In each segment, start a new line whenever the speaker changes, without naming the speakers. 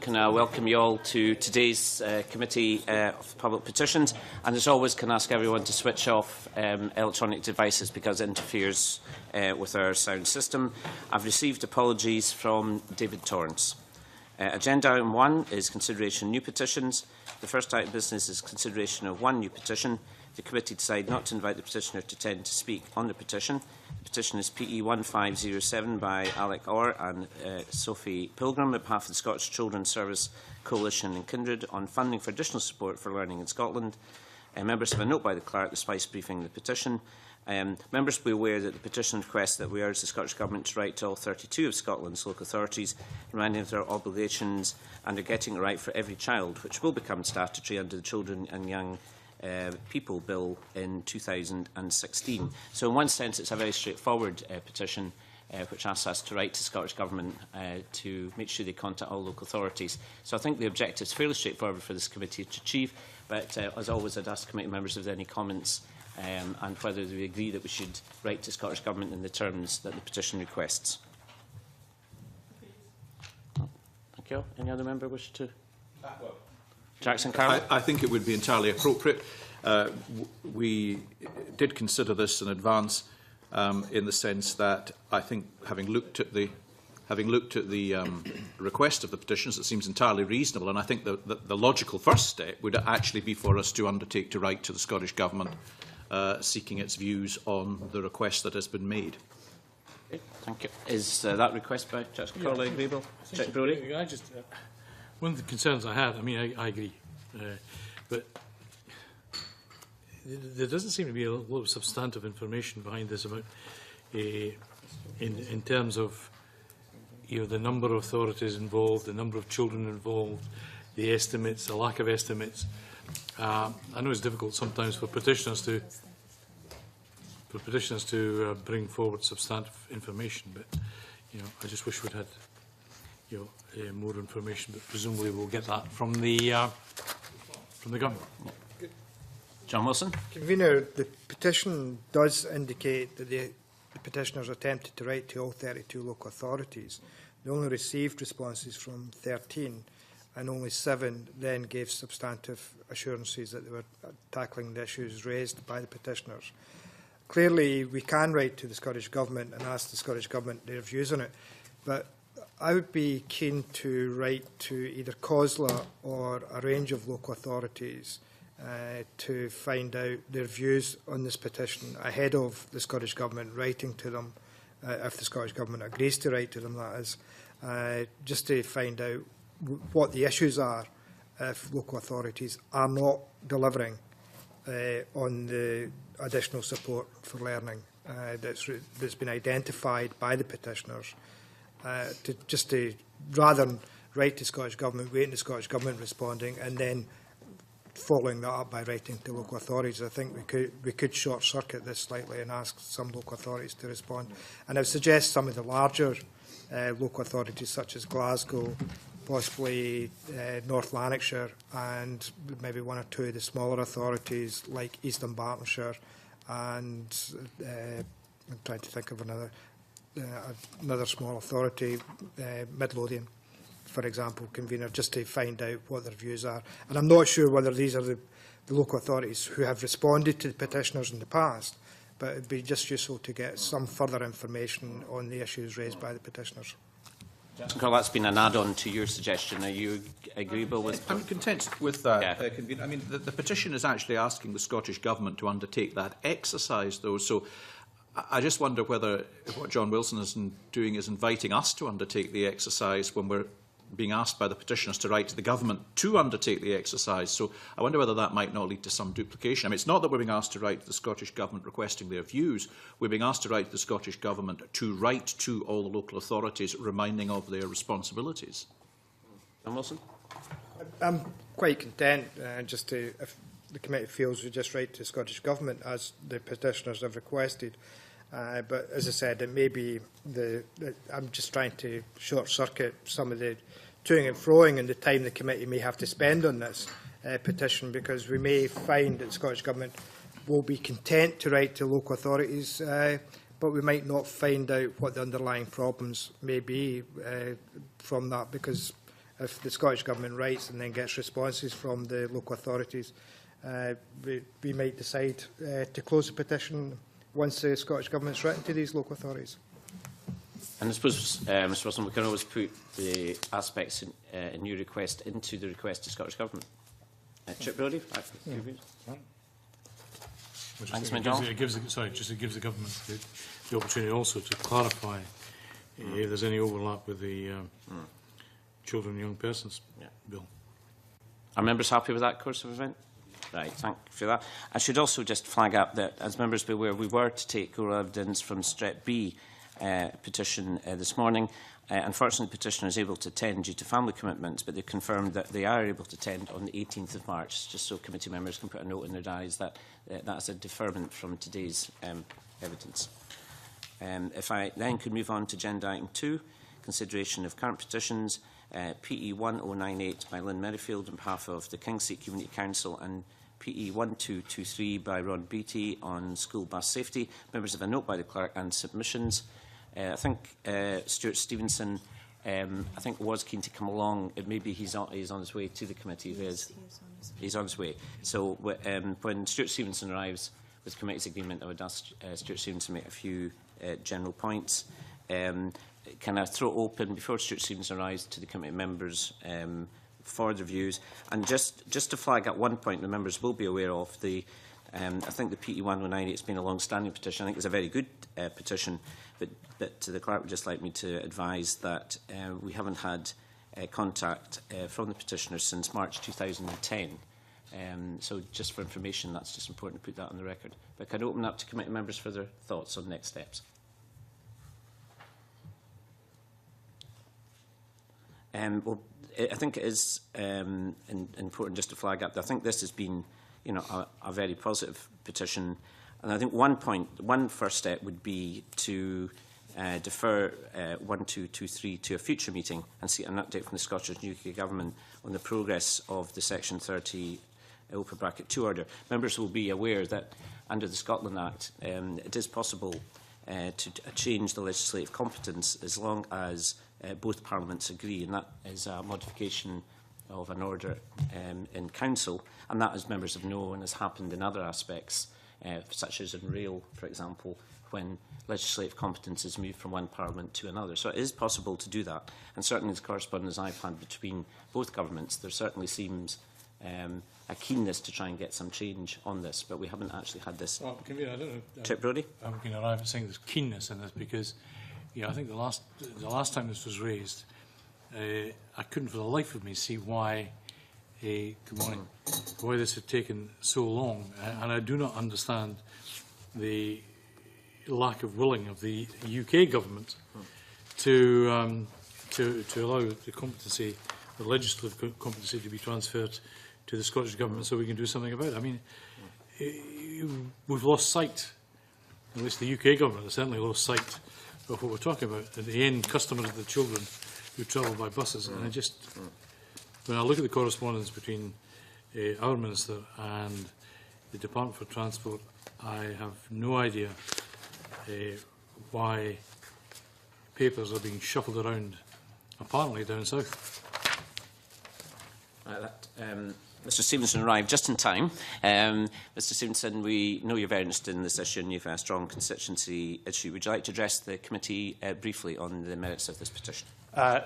Can I welcome you all to today's Committee of Public Petitions, and as always can I ask everyone to switch off electronic devices because it interferes with our sound system. I've received apologies from David Torrance. Agenda item 1 is consideration of new petitions. The first item of business is consideration of one new petition. The committee decided not to invite the petitioner to attend to speak on the petition. The petition is PE 1507 by Alec Orr and Sophie Pilgrim on behalf of the Scottish Children's Service Coalition and Kindred on funding for additional support for learning in Scotland. Members have a note by the clerk, the spice briefing the petition. Members will be aware that the petition requests that we urge the Scottish Government to write to all 32 of Scotland's local authorities, reminding them of their obligations under getting it right for every child, which will become statutory under the Children and Young People Bill in 2016. So in one sense it's a very straightforward petition which asks us to write to the Scottish Government to make sure they contact all local authorities. So I think the objective is fairly straightforward for this committee to achieve, but as always I'd ask committee members if there are any comments and whether they agree that we should write to the Scottish Government in the terms that the petition requests. Thank you. Any other member wish to? Jackson Carroll?
I think it would be entirely appropriate. We did consider this in advance in the sense that I think having looked at the request of the petitions, it seems entirely reasonable, and I think the logical first step would actually be for us to undertake to write to the Scottish Government seeking its views on the request that has been made.
Okay, thank you. Is that request by Jackson Carroll agreeable? Jack Brody?
One of the concerns I had, I mean, I agree, but there doesn't seem to be a lot of substantive information behind this about, in terms of, the number of authorities involved, the number of children involved, the estimates, the lack of estimates. I know it's difficult sometimes for petitioners to bring forward substantive information, but I just wish we'd had more information, but presumably we'll get that from the government.
John Wilson.
Convener, the petition does indicate that the petitioners attempted to write to all 32 local authorities. They only received responses from 13, and only 7 then gave substantive assurances that they were tackling the issues raised by the petitioners. Clearly, we can write to the Scottish Government and ask the Scottish Government their views on it, but I would be keen to write to either COSLA or a range of local authorities to find out their views on this petition ahead of the Scottish Government writing to them, if the Scottish Government agrees to write to them, that is, just to find out what the issues are if local authorities are not delivering on the additional support for learning that's been identified by the petitioners. Rather than write to Scottish Government, waiting the Scottish Government responding, and then following that up by writing to local authorities, I think we could short-circuit this slightly and ask some local authorities to respond. And I would suggest some of the larger local authorities, such as Glasgow, possibly North Lanarkshire, and maybe 1 or 2 of the smaller authorities like East Dunbartonshire, and I'm trying to think of another small authority, Midlothian, for example, convener, just to find out what their views are. And I'm not sure whether these are the local authorities who have responded to the petitioners in the past, but it would be just useful to get some further information on the issues raised by the petitioners.
Well, that's been an add-on to your suggestion. Are you agreeable with?
I'm content with that.
Yeah.
I mean, the petition is actually asking the Scottish Government to undertake that exercise, though. So I just wonder whether what John Wilson is doing is inviting us to undertake the exercise when we're being asked by the petitioners to write to the government to undertake the exercise. So I wonder whether that might not lead to some duplication. I mean, it's not that we're being asked to write to the Scottish Government requesting their views. We're being asked to write to the Scottish Government to write to all the local authorities, reminding of their responsibilities.
John Wilson?
I'm quite content just to, if the committee feels, we just write to the Scottish Government as the petitioners have requested. But as I said, it may be I'm just trying to short-circuit some of the toing and froing and the time the committee may have to spend on this petition, because we may find that the Scottish Government will be content to write to local authorities, but we might not find out what the underlying problems may be from that, because if the Scottish Government writes and then gets responses from the local authorities, we might decide to close the petition once the Scottish Government's written to these local authorities.
And I suppose, Mr Wilson, we can always put the aspects in your request into the request to Scottish Government. Chip Brodie? Thanks,
it gives the government the opportunity also to clarify if there's any overlap with the Children and Young Persons Bill.
Are members happy with that course of event? Right, thank you for that. I should also just flag up that, as members be aware, we were to take oral evidence from Stret B petition this morning. Unfortunately, the petitioner is able to attend due to family commitments, but they confirmed that they are able to attend on the 18th of March, just so committee members can put a note in their diaries that that's a deferment from today's evidence. If I then could move on to agenda item 2, consideration of current petitions, PE 1098 by Lynn Merrifield on behalf of the Kingseat Community Council and PE 1223 by Ron Beattie on school bus safety. Members have a note by the clerk and submissions. I think Stuart Stevenson, I think, was keen to come along. Maybe he's on his way to the committee. He's on his way. So when Stuart Stevenson arrives with the committee's agreement, I would ask Stuart Stevenson to make a few general points. Can I throw open, before Stuart Stevenson arrives, to the committee members for their views? And just to flag at one point, the members will be aware of I think the PE 1098 has been a long-standing petition. I think it's a very good petition, but the clerk would just like me to advise that we haven't had contact from the petitioner since March 2010. So just for information, that's just important to put that on the record. But can I open up to committee members for their thoughts on next steps? Well, I think it is important just to flag up that I think this has been, a very positive petition, and I think one first step would be to defer 1223 to a future meeting and seek an update from the Scottish and UK Government on the progress of the Section 30 open bracket 2 order. Members will be aware that under the Scotland Act, it is possible to change the legislative competence as long as both parliaments agree, and that is a modification of an order in Council, and that, as members have known, has happened in other aspects, such as in rail, for example, when legislative competence is moved from one parliament to another. So it is possible to do that, and certainly the correspondence I've had between both governments, there certainly seems a keenness to try and get some change on this, but we haven't actually had this.
Well, I don't know.
Chip Brodie?
I'm going to arrive at saying there's keenness in this because, I think the last time this was raised, I couldn't for the life of me see why. Good morning. Why this had taken so long, and I do not understand the lack of willing of the UK government to allow the competency, the legislative competency, to be transferred to the Scottish Government so we can do something about it. I mean, we've lost sight, at least the UK Government has certainly lost sight of what we're talking about. At the end, customers of the children who travel by buses. And when I look at the correspondence between our Minister and the Department for Transport, I have no idea why papers are being shuffled around, apparently down south.
Mr Stevenson arrived just in time. Mr Stevenson, we know you're very interested in this issue and you've a strong constituency issue. Would you like to address the committee briefly on the merits of this petition?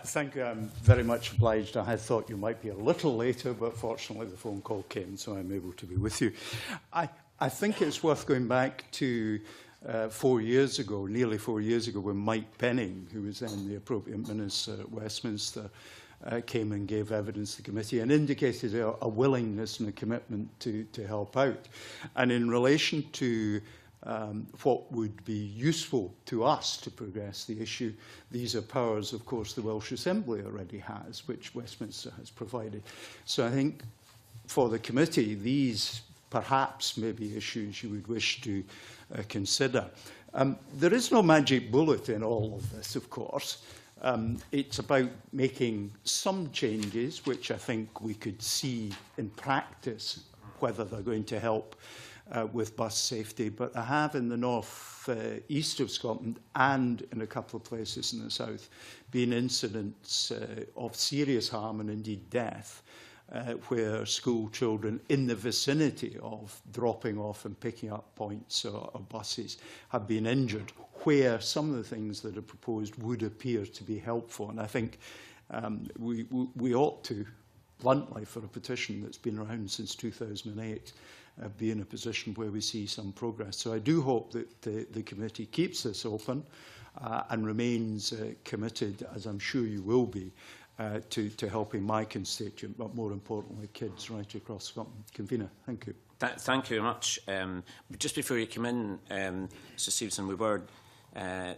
Thank you. I'm very much obliged. I had thought you might be a little later, but fortunately the phone call came, so I'm able to be with you. I think it's worth going back to 4 years ago, nearly 4 years ago, when Mike Penning, who was then the appropriate minister at Westminster, came and gave evidence to the committee and indicated a willingness and a commitment to help out. And in relation to what would be useful to us to progress the issue, these are powers, of course, the Welsh Assembly already has, which Westminster has provided. So I think for the committee, these perhaps may be issues you would wish to consider. There is no magic bullet in all of this, of course. It's about making some changes, which I think we could see in practice, whether they're going to help with bus safety, but there have in the north east of Scotland and in a couple of places in the south been incidents of serious harm and indeed death, where school children in the vicinity of dropping off and picking up points or buses have been injured, where some of the things that are proposed would appear to be helpful. And I think we ought to, bluntly, for a petition that's been around since 2008, be in a position where we see some progress. So I do hope that the committee keeps this open and remains committed, as I'm sure you will be, to helping my constituent, but more importantly, kids right across Scotland. Convener, thank you.
Thank you very much. Just before you come in, Mr Stevenson, we were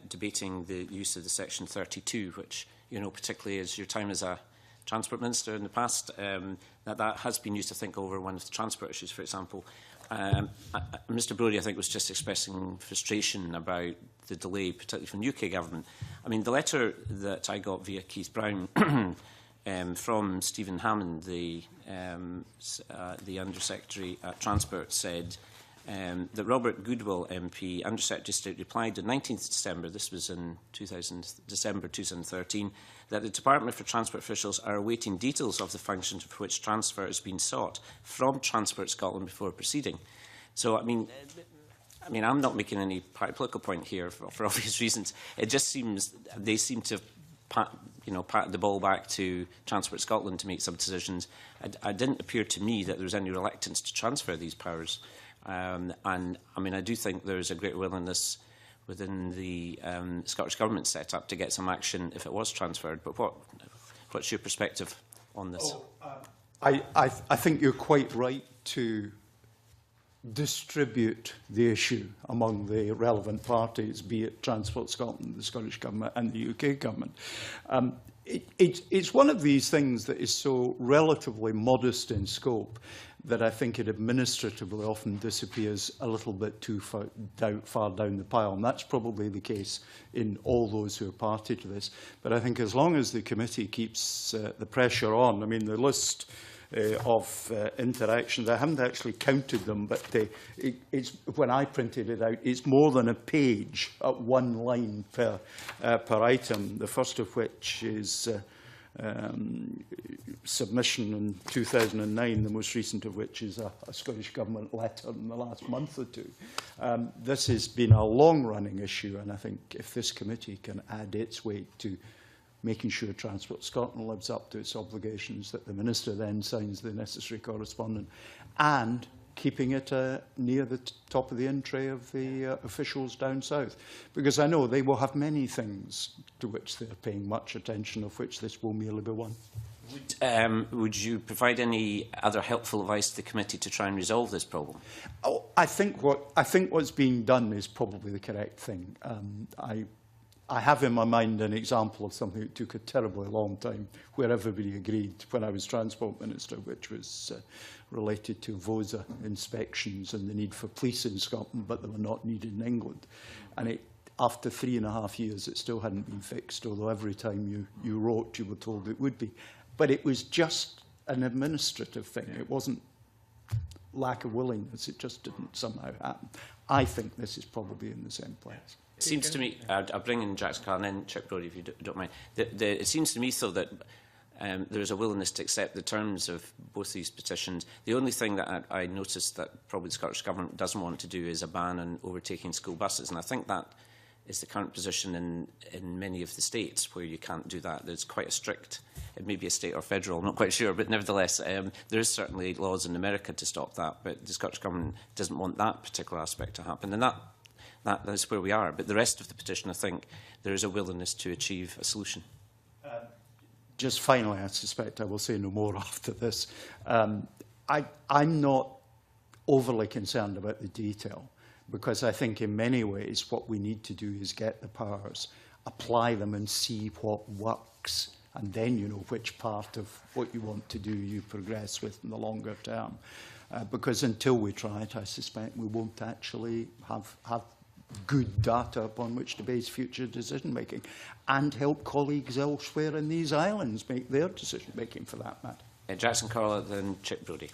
debating the use of the Section 32, which, you know, particularly as your time as a Transport Minister in the past, that has been used to think over one of the transport issues, for example. Mr Brodie, I think, was just expressing frustration about the delay, particularly from the UK government. I mean, the letter that I got via Keith Brown from Stephen Hammond, the Under-Secretary at Transport, said that Robert Goodwill MP, Under-Secretary of State, replied on 19th December, this was in December 2013, that the Department for Transport officials are awaiting details of the functions for which transfer has been sought from Transport Scotland before proceeding. So, I mean, I'm not making any political point here for obvious reasons. It just seems they seem to pat the ball back to Transport Scotland to make some decisions. It didn't appear to me that there was any reluctance to transfer these powers. And I mean, I do think there is a great willingness within the Scottish Government set up to get some action if it was transferred. But what's your perspective on this?
I think you're quite right to distribute the issue among the relevant parties, be it Transport Scotland, the Scottish Government and the UK Government. It's one of these things that is so relatively modest in scope that I think it administratively often disappears a little bit too far down the pile. And that's probably the case in all those who are party to this. But I think as long as the committee keeps the pressure on, I mean, the list of interactions, I haven't actually counted them, but it's, when I printed it out, it's more than a page at one line per item, the first of which is submission in 2009, the most recent of which is a Scottish Government letter in the last month or two. This has been a long-running issue, and I think if this committee can add its weight to making sure Transport Scotland lives up to its obligations, that the Minister then signs the necessary correspondence, and keeping it near the top of the in tray of the officials down south. Because I know they will have many things to which they are paying much attention, of which this will merely be one.
Would you provide any other helpful advice to the committee to try and resolve this problem?
Oh, I think what's being done is probably the correct thing. I have in my mind an example of something that took a terribly long time, where everybody agreed when I was Transport Minister, which was related to VOSA inspections and the need for police in Scotland, but they were not needed in England. And after 3.5 years, it still hadn't been fixed, although every time you wrote, you were told it would be. But it was just an administrative thing. It wasn't lack of willingness. It just didn't somehow happen. I think this is probably in the same place.
It seems to me, I'll bring in Jackson Carr and then Chuck Brodie, if you don't mind. It seems to me, though, that there is a willingness to accept the terms of both these petitions. The only thing that I noticed that probably the Scottish Government doesn't want to do is a ban on overtaking school buses, and I think that is the current position in many of the states where you can't do that. There's quite a strict, it may be a state or federal, I'm not quite sure, but nevertheless, there is certainly laws in America to stop that, but the Scottish Government doesn't want that particular aspect to happen, and that is where we are. But the rest of the petition, I think, there is a willingness to achieve a solution.
Just finally, I suspect I will say no more after this. I'm not overly concerned about the detail, because I think in many ways what we need to do is get the powers, apply them and see what works, and then you know which part of what you want to do you progress with in the longer term. Because until we try it, I suspect we won't actually have good data upon which to base future decision-making and help colleagues elsewhere in these islands make their decision-making for that matter.
Jackson Carr, then Chuck Brodie.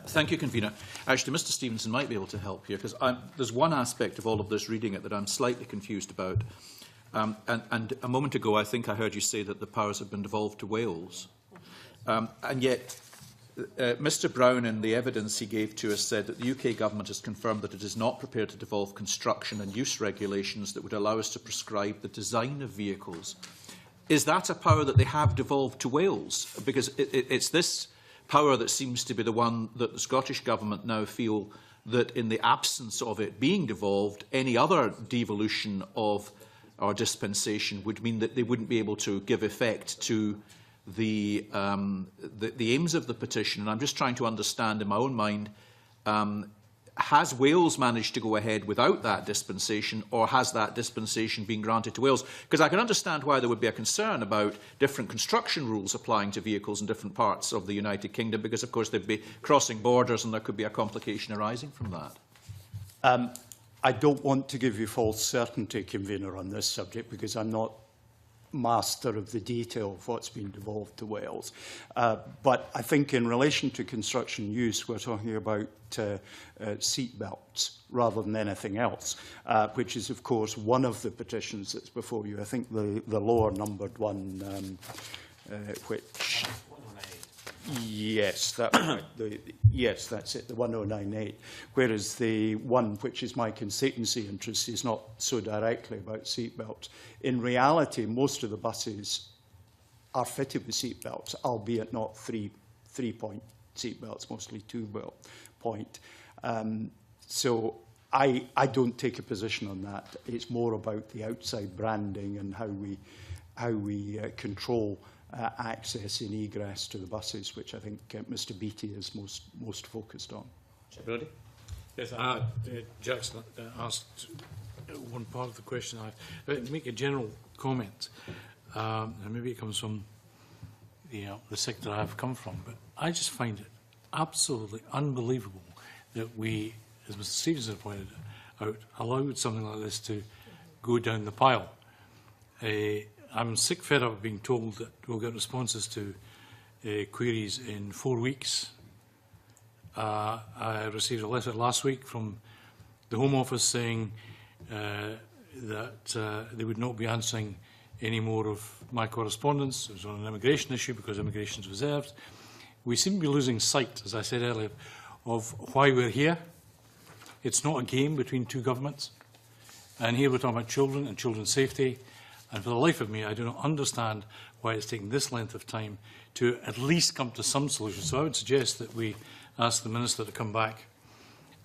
Thank you, Convener. Actually, Mr Stevenson might be able to help here, because there's one aspect of all of this, reading it, that I'm slightly confused about. And a moment ago, I think I heard you say that the powers have been devolved to Wales. And yet, Mr Brown, in the evidence he gave to us, said that the UK Government has confirmed that it is not prepared to devolve construction and use regulations that would allow us to prescribe the design of vehicles. Is that a power that they have devolved to Wales? Because it's this power that seems to be the one that the Scottish Government now feel that, in the absence of it being devolved, any other devolution of or dispensation would mean that they wouldn't be able to give effect to the aims of the petition. And I'm just trying to understand in my own mind, has Wales managed to go ahead without that dispensation, or has that dispensation been granted to Wales? Because I can understand why there would be a concern about different construction rules applying to vehicles in different parts of the United Kingdom, because, of course, they'd be crossing borders and there could be a complication arising from that.
I don't want to give you false certainty, Convener, on this subject, because I'm not master of the detail of what's been devolved to Wales. But I think in relation to construction use, we're talking about seat belts rather than anything else, which is, of course, one of the petitions that's before you. I think the lower numbered one, which... Yes, yes, that's it, the 1098. Whereas the one which is my constituency interest is not so directly about seatbelts. In reality, most of the buses are fitted with seatbelts, albeit not three-point seatbelts, mostly two-point. So I don't take a position on that. It's more about the outside branding and how we control access and egress to the buses, which I think Mr Beattie is most focused on.
Brody?
Yes, Jackson asked one part of the question. To make a general comment, and maybe it comes from the sector I've come from, but I just find it absolutely unbelievable that we, as Mr Stevenson pointed out, allowed something like this to go down the pile. I'm sick fed up of being told that we'll get responses to queries in 4 weeks. I received a letter last week from the Home Office saying that they would not be answering any more of my correspondence. It was on an immigration issue because immigration is reserved. We seem to be losing sight, as I said earlier, of why we're here. It's not a game between two governments. And here we're talking about children and children's safety. And for the life of me, I do not understand why it's taken this length of time to at least come to some solution. So I would suggest that we ask the Minister to come back,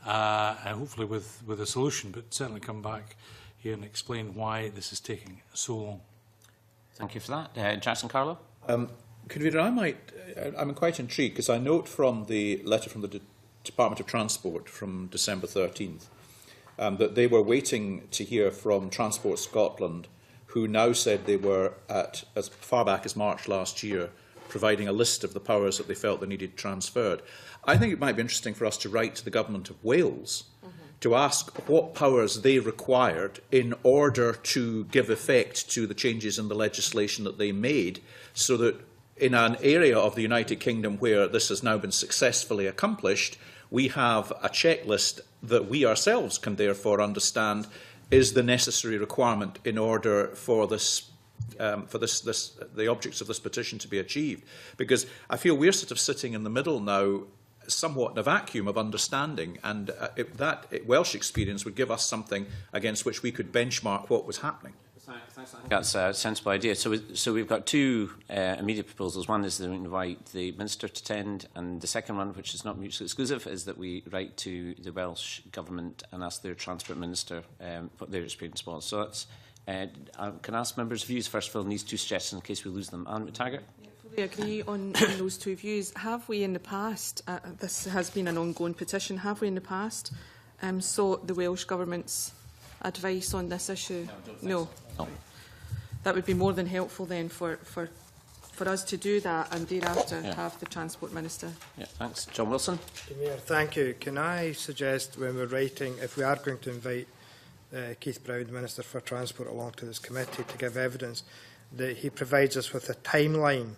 and hopefully with a solution, but certainly come back here and explain why this is taking so long.
Thank you for that. Jackson Carlo?
Convener, I'm quite intrigued, because I note from the letter from the Department of Transport from December 13th that they were waiting to hear from Transport Scotland, who now said they were, as far back as March last year, providing a list of the powers that they felt they needed transferred. I think it might be interesting for us to write to the Government of Wales to ask what powers they required in order to give effect to the changes in the legislation that they made, so that in an area of the United Kingdom where this has now been successfully accomplished, we have a checklist that we ourselves can therefore understand is the necessary requirement in order for this, the objects of this petition to be achieved. Because I feel we're sort of sitting in the middle now, somewhat in a vacuum of understanding, and that Welsh experience would give us something against which we could benchmark what was happening.
That's a sensible idea. So we've got two immediate proposals. One is that we invite the Minister to attend, and the second one, which is not mutually exclusive, is that we write to the Welsh Government and ask their Transport Minister what their experience was. So that's, I can ask members' views first of all on these two suggestions in case we lose them. Anne McTaggart?
I agree on those two views. Have we in the past, this has been an ongoing petition, have we in the past sought the Welsh Government's advice on this issue? No. That would be more than helpful then for us to do that and thereafter have the Transport Minister.
Yeah, thanks. John Wilson.
Mayor, thank you. Can I suggest when we're writing, if we are going to invite Keith Brown, the Minister for Transport, along to this committee to give evidence, that he provides us with a timeline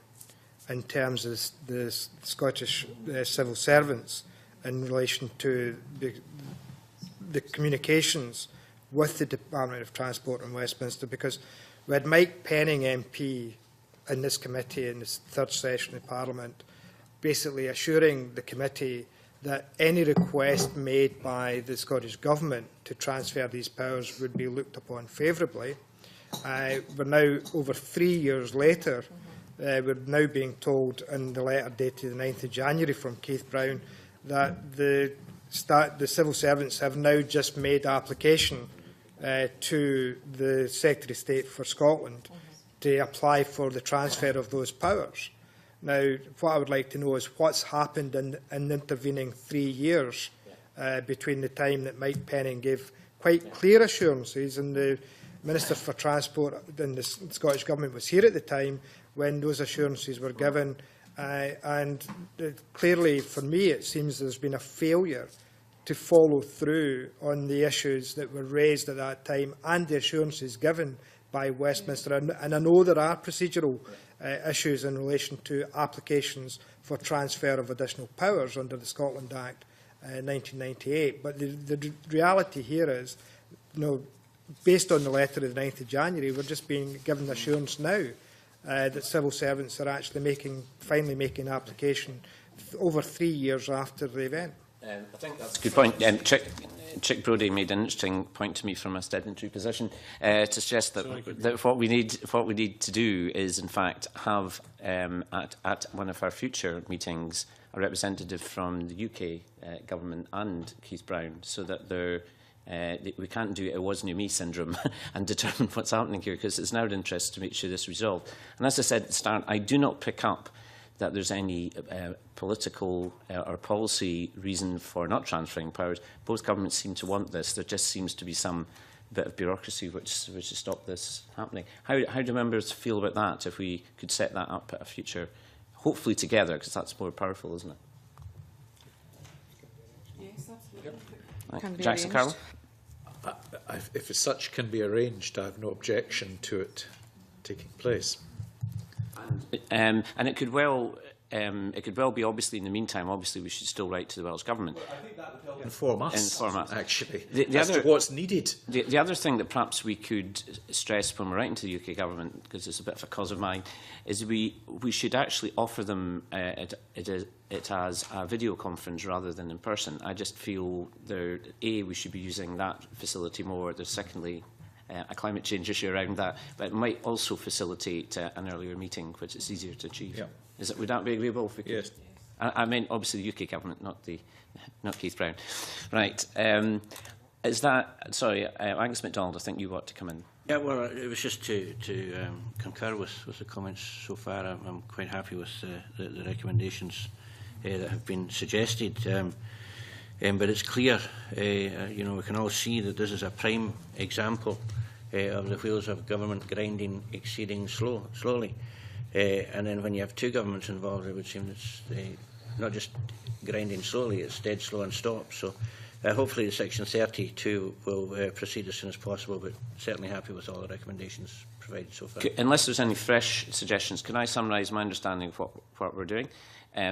in terms of the Scottish civil servants in relation to the communications with the Department of Transport in Westminster, because we had Mike Penning MP in this committee in this third session of Parliament basically assuring the committee that any request made by the Scottish Government to transfer these powers would be looked upon favourably. We're now over 3 years later. We're now being told in the letter dated the 9th of January from Keith Brown that the civil servants have now just made application to the Secretary of State for Scotland to apply for the transfer of those powers. Now, what I would like to know is what's happened in the intervening 3 years between the time that Mike Penning gave quite clear assurances, and the Minister for Transport in the Scottish Government was here at the time when those assurances were given, and clearly for me it seems there's been a failure to follow through on the issues that were raised at that time and the assurances given by Westminster. And I know there are procedural issues in relation to applications for transfer of additional powers under the Scotland Act 1998. But the reality here is, based on the letter of the 9th of January, we're just being given assurance now that civil servants are actually finally making application over 3 years after the event.
I think that's a good point. Chick Brodie made an interesting point to me from a sedentary position to suggest that what we need to do is, in fact, have at one of our future meetings a representative from the UK government and Keith Brown, so that we can't do it was new me syndrome and determine what's happening here, because it's in our interest to make sure this is resolved. And as I said at the start, I do not pick up that there's any political or policy reason for not transferring powers. Both governments seem to want this. There just seems to be some bit of bureaucracy which has stopped this happening. How do members feel about that, if we could set that up at a future, hopefully together, because that's more powerful, isn't it?
Yes, absolutely.
Right. Jackson Carroll?
If as such can be arranged, I have no objection to it taking place.
And it could well be, obviously, in the meantime, obviously we should still write to the Welsh Government.
Well, I think that would help inform us, actually, as to what's needed.
The other thing that perhaps we could stress when we're writing to the UK Government, because it's a bit of a cause of mine, is we should actually offer them it as a video conference rather than in person. I just feel we should be using that facility more. There's secondly a climate change issue around that, but it might also facilitate an earlier meeting, which is easier to achieve. Yeah. Would that be agreeable? If we could? Yes. I meant obviously the UK Government, not Keith Brown. Right. Is that sorry, Angus MacDonald? I think you want to come in.
Yeah. Well, it was just to concur with the comments so far. I'm quite happy with the recommendations that have been suggested. But it's clear, we can all see that this is a prime example of the wheels of government grinding exceeding slowly. And then when you have two governments involved, it would seem it's not just grinding slowly, it's dead slow and stop. So hopefully Section 32 will proceed as soon as possible, but certainly happy with all the recommendations provided so far.
Unless there's any fresh suggestions, can I summarise my understanding of what we're doing?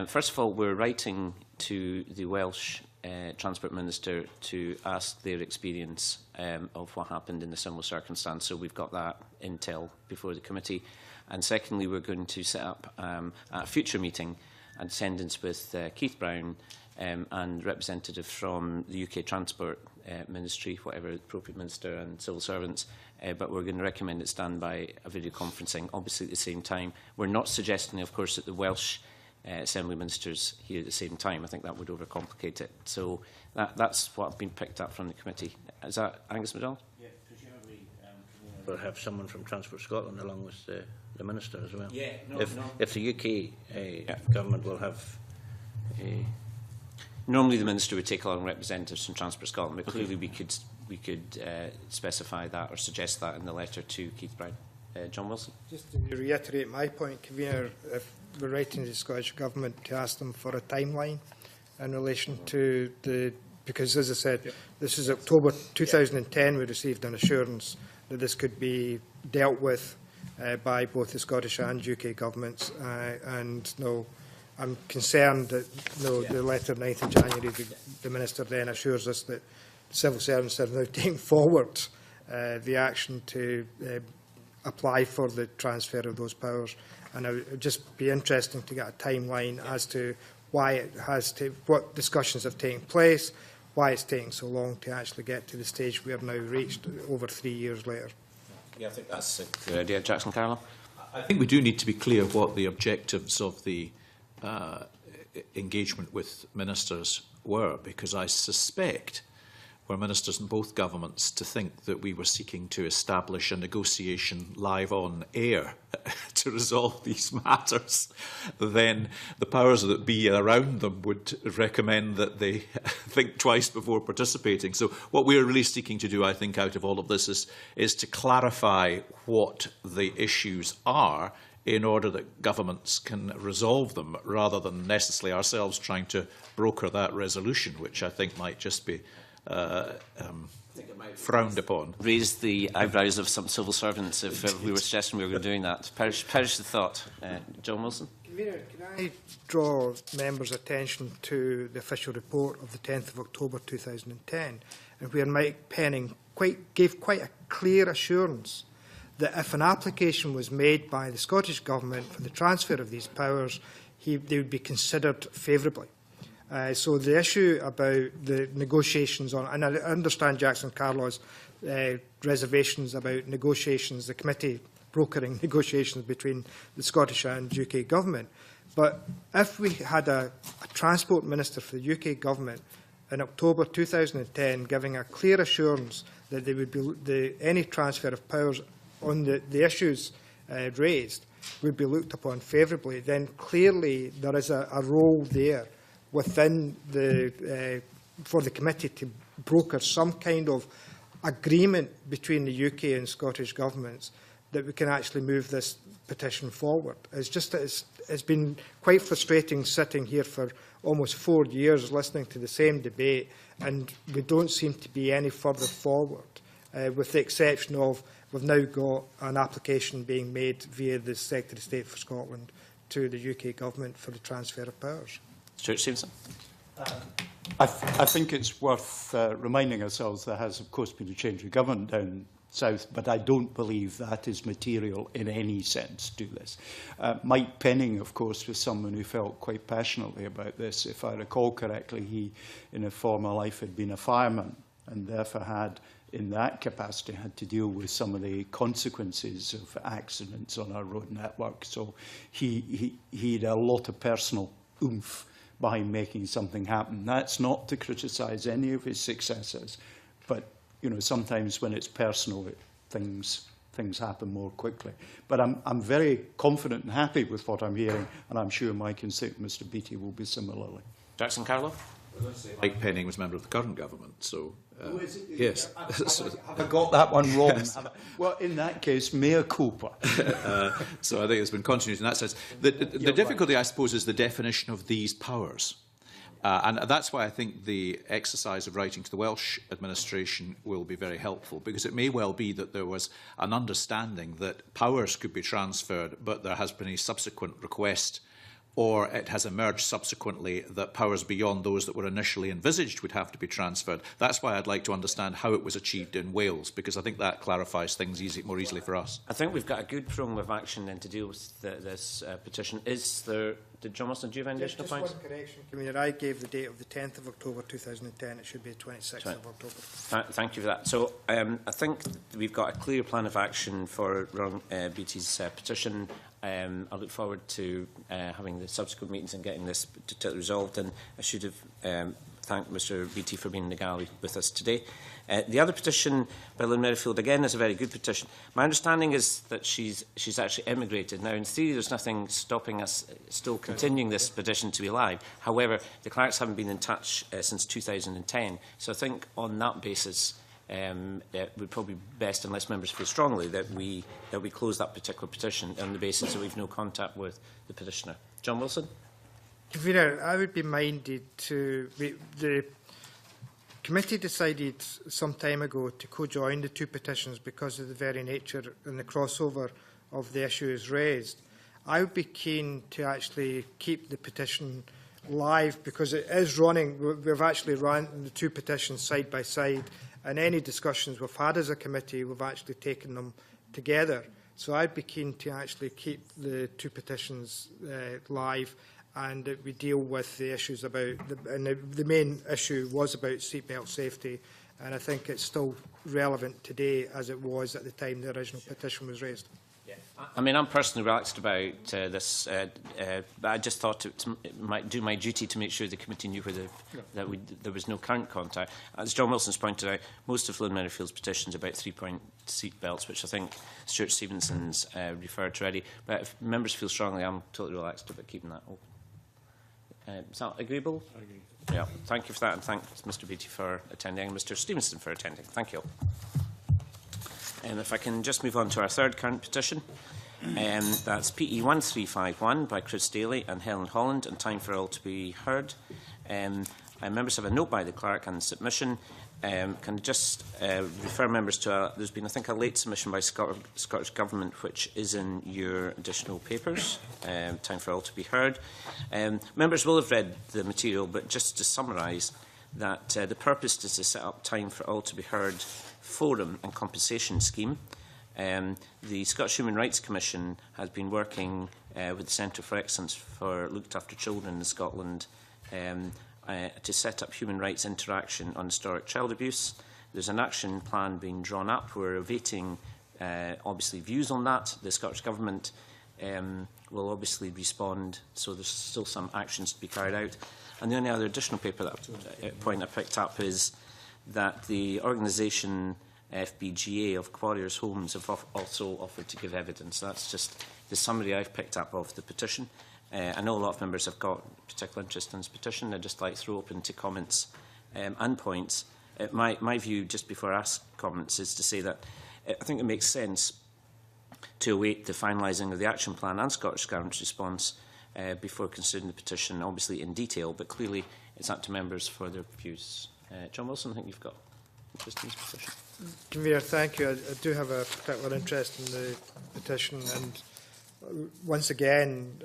First of all, we're writing to the Welsh Transport Minister to ask their experience of what happened in the similar circumstance. So we've got that intel before the committee. And secondly, we're going to set up a future meeting and attendance with Keith Brown and representative from the UK Transport Ministry, whatever appropriate minister, and civil servants. But we're going to recommend it's done by a video conferencing, obviously at the same time. We're not suggesting, of course, that the Welsh Assembly ministers here at the same time. I think that would overcomplicate it. So that's what I've been picked up from the committee. Is that Angus MacDonald?
Yeah, presumably we'll have someone from Transport Scotland along with the minister as well.
Yeah,
if the UK government will have
normally the minister would take along representatives from Transport Scotland, but clearly we could specify that or suggest that in the letter to Keith Brown. John Wilson.
Just to reiterate my point, Convener, if we're writing to the Scottish Government to ask them for a timeline in relation to because as I said, this is October 2010, we received an assurance that this could be dealt with by both the Scottish and UK governments, and I'm concerned that the letter of 9th of January, the Minister then assures us that civil servants are now taking forward the action to apply for the transfer of those powers. And it would just be interesting to get a timeline as to why it has to, what discussions have taken place, why it's taking so long to actually get to the stage we have now reached over 3 years later.
Yeah, I think that's a good idea. Jackson Carlow?
I think we do need to be clear what the objectives of the engagement with ministers were, because I suspect were ministers in both governments to think that we were seeking to establish a negotiation live on air to resolve these matters, then the powers that be around them would recommend that they think twice before participating. So what we're really seeking to do, I think, out of all of this is to clarify what the issues are in order that governments can resolve them, rather than necessarily ourselves trying to broker that resolution, which I think might just be frowned upon.
Raise the eyebrows of some civil servants if we were suggesting we were doing that. Perish the thought. John Wilson?
Convener, can I draw members' attention to the official report of the 10th of October 2010, and where Mike Penning gave quite a clear assurance that if an application was made by the Scottish Government for the transfer of these powers, they would be considered favourably. So the issue about the negotiations on, and I understand Jackson Carlow's reservations about negotiations, the committee brokering negotiations between the Scottish and UK government. But if we had a transport minister for the UK government in October 2010 giving a clear assurance that there would be any transfer of powers on the issues raised would be looked upon favourably, then clearly there is a role there within for the committee to broker some kind of agreement between the UK and Scottish governments that we can actually move this petition forward. It's just that it's been quite frustrating sitting here for almost 4 years listening to the same debate, and we don't seem to be any further forward, with the exception of we've now got an application being made via the Secretary of State for Scotland to the UK government for the transfer of powers.
Stuart Stevenson?
I think it's worth reminding ourselves there has, of course, been a change of government down south, but I don't believe that is material in any sense to this. Mike Penning, of course, was someone who felt quite passionately about this. If I recall correctly, he, in a former life, had been a fireman and therefore had, in that capacity, had to deal with some of the consequences of accidents on our road network. So he had a lot of personal oomph behind making something happen. That's not to criticise any of his successors, but sometimes when it's personal, things happen more quickly. But I'm very confident and happy with what I'm hearing, and I'm sure my constituent, Mr. Beattie, will be similarly.
Jackson Carlow?
Mike Penning was a member of the current government, so yes.
Have I got that one wrong? Yes. Well, in that case, mea culpa.
So I think there's been continuity in that sense. The difficulty, I suppose, is the definition of these powers. And that's why I think the exercise of writing to the Welsh administration will be very helpful, because it may well be that there was an understanding that powers could be transferred, but there has been a subsequent request, or it has emerged subsequently that powers beyond those that were initially envisaged would have to be transferred. That's why I'd like to understand how it was achieved in Wales, because I think that clarifies things more easily for us.
I think we've got a good program of action then to deal with this petition. Did John Wilson, do you have any additional points?
Just one correction, Convener. I gave the date of the 10th of October 2010. It should be the 26th of October.
Thank you for that. So I think we've got a clear plan of action for Ron Beattie's petition. I look forward to having the subsequent meetings and getting this resolved, and I should have thanked Mr Beattie for being in the gallery with us today. The other petition by Lynn Merrifield, again, is a very good petition. My understanding is that she's actually emigrated. Now, in theory, there's nothing stopping us still continuing this petition to be live. However, the clerks haven't been in touch since 2010, so I think on that basis, it would probably be best, unless members feel strongly, that we close that particular petition on the basis that we've no contact with the petitioner. John Wilson?
Convener, I would be minded to... The committee decided some time ago to co-join the two petitions because of the very nature and the crossover of the issues raised. I would be keen to actually keep the petition live, because it is running. We've actually run the two petitions side by side, and any discussions we've had as a committee, we've actually taken them together. So I'd be keen to actually keep the two petitions live, and that we deal with the issues about, the main issue was about seatbelt safety, and I think it's still relevant today as it was at the time the original petition was raised.
Yeah. I mean, I'm personally relaxed about this, but I just thought it might do my duty to make sure the committee knew whether there was no current contact. As John Wilson's pointed out, most of Lynn Merrifield's petitions are about 3-point seat belts, which I think Stuart Stevenson's referred to already. But if members feel strongly, I'm totally relaxed about keeping that open. Is that agreeable? I agree. Yeah. Thank you for that, and thanks Mr. Beattie for attending, and Mr. Stevenson for attending. Thank you. If I can just move on to our third current petition, that's PE 1351 by Chris Daly and Helen Holland, and time for all to be heard. Members have a note by the clerk and submission. Can I just refer members to there's been, I think, a late submission by Scottish Government, which is in your additional papers. Time for all to be heard. Members will have read the material, but just to summarise, that the purpose is to set up time for all to be heard forum and compensation scheme. The Scottish Human Rights Commission has been working with the Centre for Excellence for Looked After Children in Scotland to set up human rights interaction on historic child abuse. There's an action plan being drawn up. We're awaiting, obviously, views on that. The Scottish Government will obviously respond, so there's still some actions to be carried out. And the only other additional paper point I picked up is that the organisation FBGA of Quarriers Homes have also offered to give evidence. That's just the summary I've picked up of the petition. I know a lot of members have got particular interest in this petition. I'd just like to throw open to comments and points. My view, just before I ask comments, is to say that I think it makes sense to await the finalising of the action plan and Scottish Government's response before considering the petition, obviously in detail, but clearly it's up to members for their views. John Wilson, I think you've got interest in this petition.
Convener, thank you. I do have a particular interest in the petition, and once again,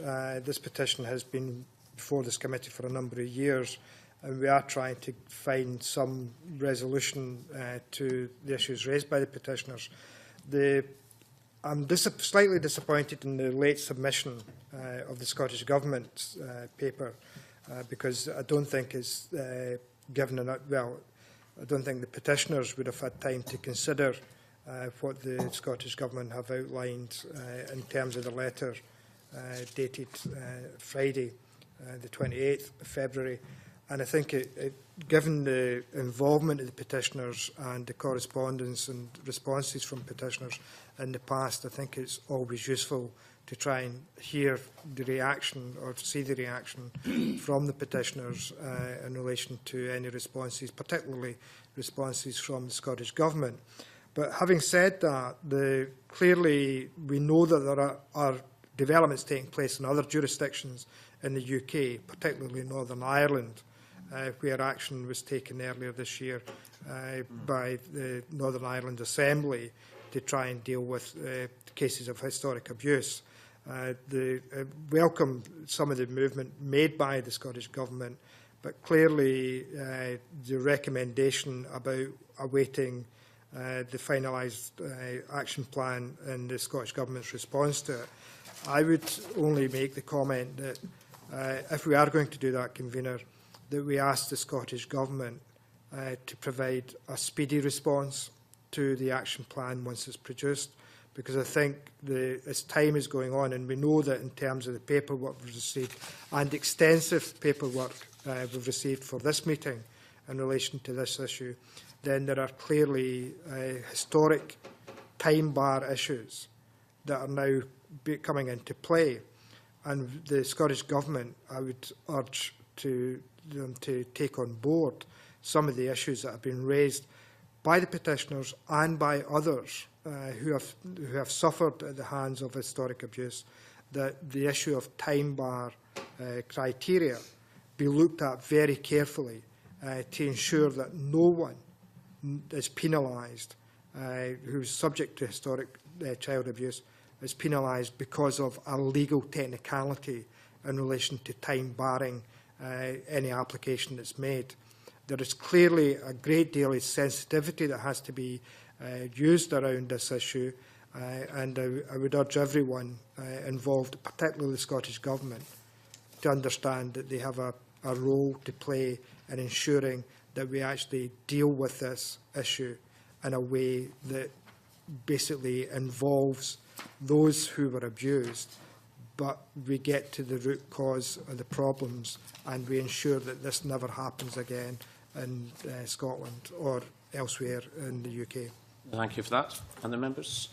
this petition has been before this committee for a number of years, and we are trying to find some resolution to the issues raised by the petitioners. I'm slightly disappointed in the late submission of the Scottish Government paper, because I don't think it's given enough. Well, I don't think the petitioners would have had time to consider what the Scottish Government have outlined in terms of the letter dated Friday, the 28th of February. And I think, given the involvement of the petitioners and the correspondence and responses from petitioners in the past, I think it's always useful to try and hear the reaction or see the reaction from the petitioners in relation to any responses, particularly responses from the Scottish Government. But having said that, clearly we know that there are developments taking place in other jurisdictions in the UK, particularly Northern Ireland, where action was taken earlier this year by the Northern Ireland Assembly to try and deal with cases of historic abuse. Welcome some of the movement made by the Scottish Government, but clearly the recommendation about awaiting the finalised action plan and the Scottish Government's response to it, I would only make the comment that if we are going to do that, Convener, that we ask the Scottish Government to provide a speedy response to the action plan once it's produced, because I think as time is going on, and we know that in terms of the paperwork we've received and extensive paperwork we've received for this meeting in relation to this issue, then there are clearly historic time bar issues that are now coming into play. And the Scottish Government, I would urge them to take on board some of the issues that have been raised by the petitioners and by others who have suffered at the hands of historic abuse, that the issue of time bar criteria be looked at very carefully to ensure that no one is penalised who is subject to historic child abuse is penalised because of a legal technicality in relation to time barring any application that's made. There is clearly a great deal of sensitivity that has to be used around this issue, and I would urge everyone involved, particularly the Scottish Government, to understand that they have a role to play in ensuring that we actually deal with this issue in a way that basically involves those who were abused, but we get to the root cause of the problems and we ensure that this never happens again in Scotland or elsewhere in the UK.
Thank you for that. Other members?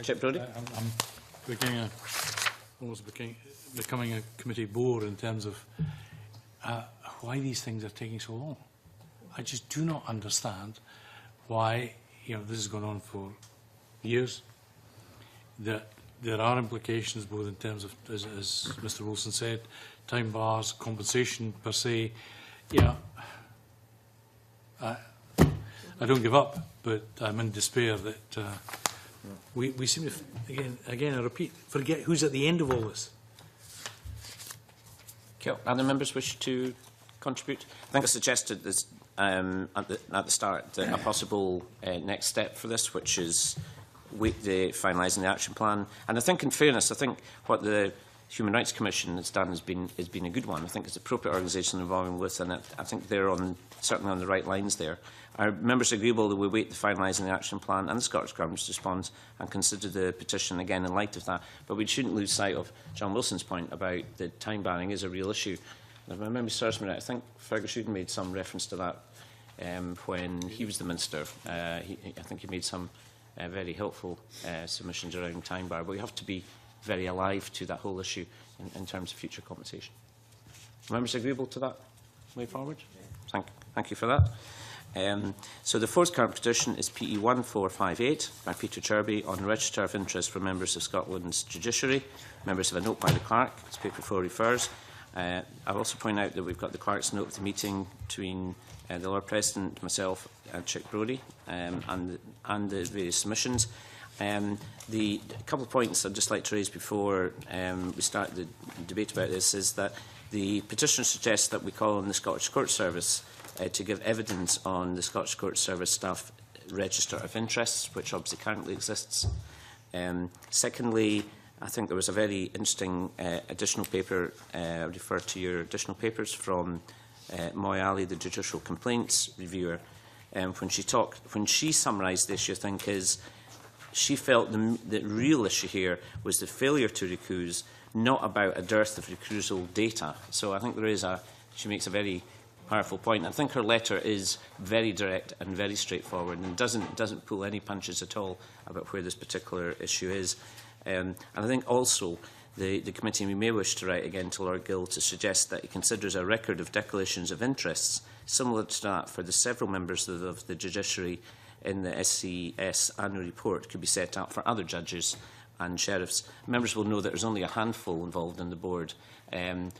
Chip Brodie?
I'm beginning almost becoming a committee bore in terms of why these things are taking so long. I just do not understand why, this has gone on for years, that there are implications both in terms of, as Mr Wilson said, time bars, compensation per se. I don't give up, but I'm in despair that we seem to, again, I repeat, forget who's at the end of all this.
Okay. Other members wish to contribute? I think I suggested this at the start that a possible next step for this, which is the finalising the action plan. And I think, in fairness, I think what the Human Rights Commission has done has been a good one. I think it's an appropriate organisation involving with, and I think they're certainly on the right lines there. Are members agreeable that we wait the finalising the action plan and the Scottish Government's response and consider the petition again in light of that? But we shouldn't lose sight of John Wilson's point about the time banning is a real issue. And if my memory serves me right, I think Fergus Uden made some reference to that when he was the Minister. I think he made some very helpful submissions around time bar, but we have to be very alive to that whole issue in terms of future compensation. Members agreeable to that way forward? Thank you for that. So the fourth current petition is PE 1458 by Peter Chirby on Register of Interest for members of Scotland's judiciary. Members have a note by the clerk, as paper 4 refers. I'll also point out that we've got the clerk's note of the meeting between the Lord President, myself and Chip Brodie and the various submissions. The couple of points I'd just like to raise before we start the debate about this is that the petitioner suggests that we call on the Scottish Court Service to give evidence on the Scottish Court Service staff register of interests, which obviously currently exists. Secondly, I think there was a very interesting additional paper, refer to your additional papers from Moy Ali, the Judicial Complaints Reviewer, when she summarised the issue, I think, is she felt the real issue here was the failure to recuse, not about a dearth of recusal data. So I think she makes a very powerful point. I think her letter is very direct and very straightforward and doesn't pull any punches at all about where this particular issue is. And I think also the committee may wish to write again to Lord Gill to suggest that he considers a record of declarations of interests similar to that for the several members of the judiciary in the SCS annual report could be set up for other judges and sheriffs. Members will know that there's only a handful involved in the board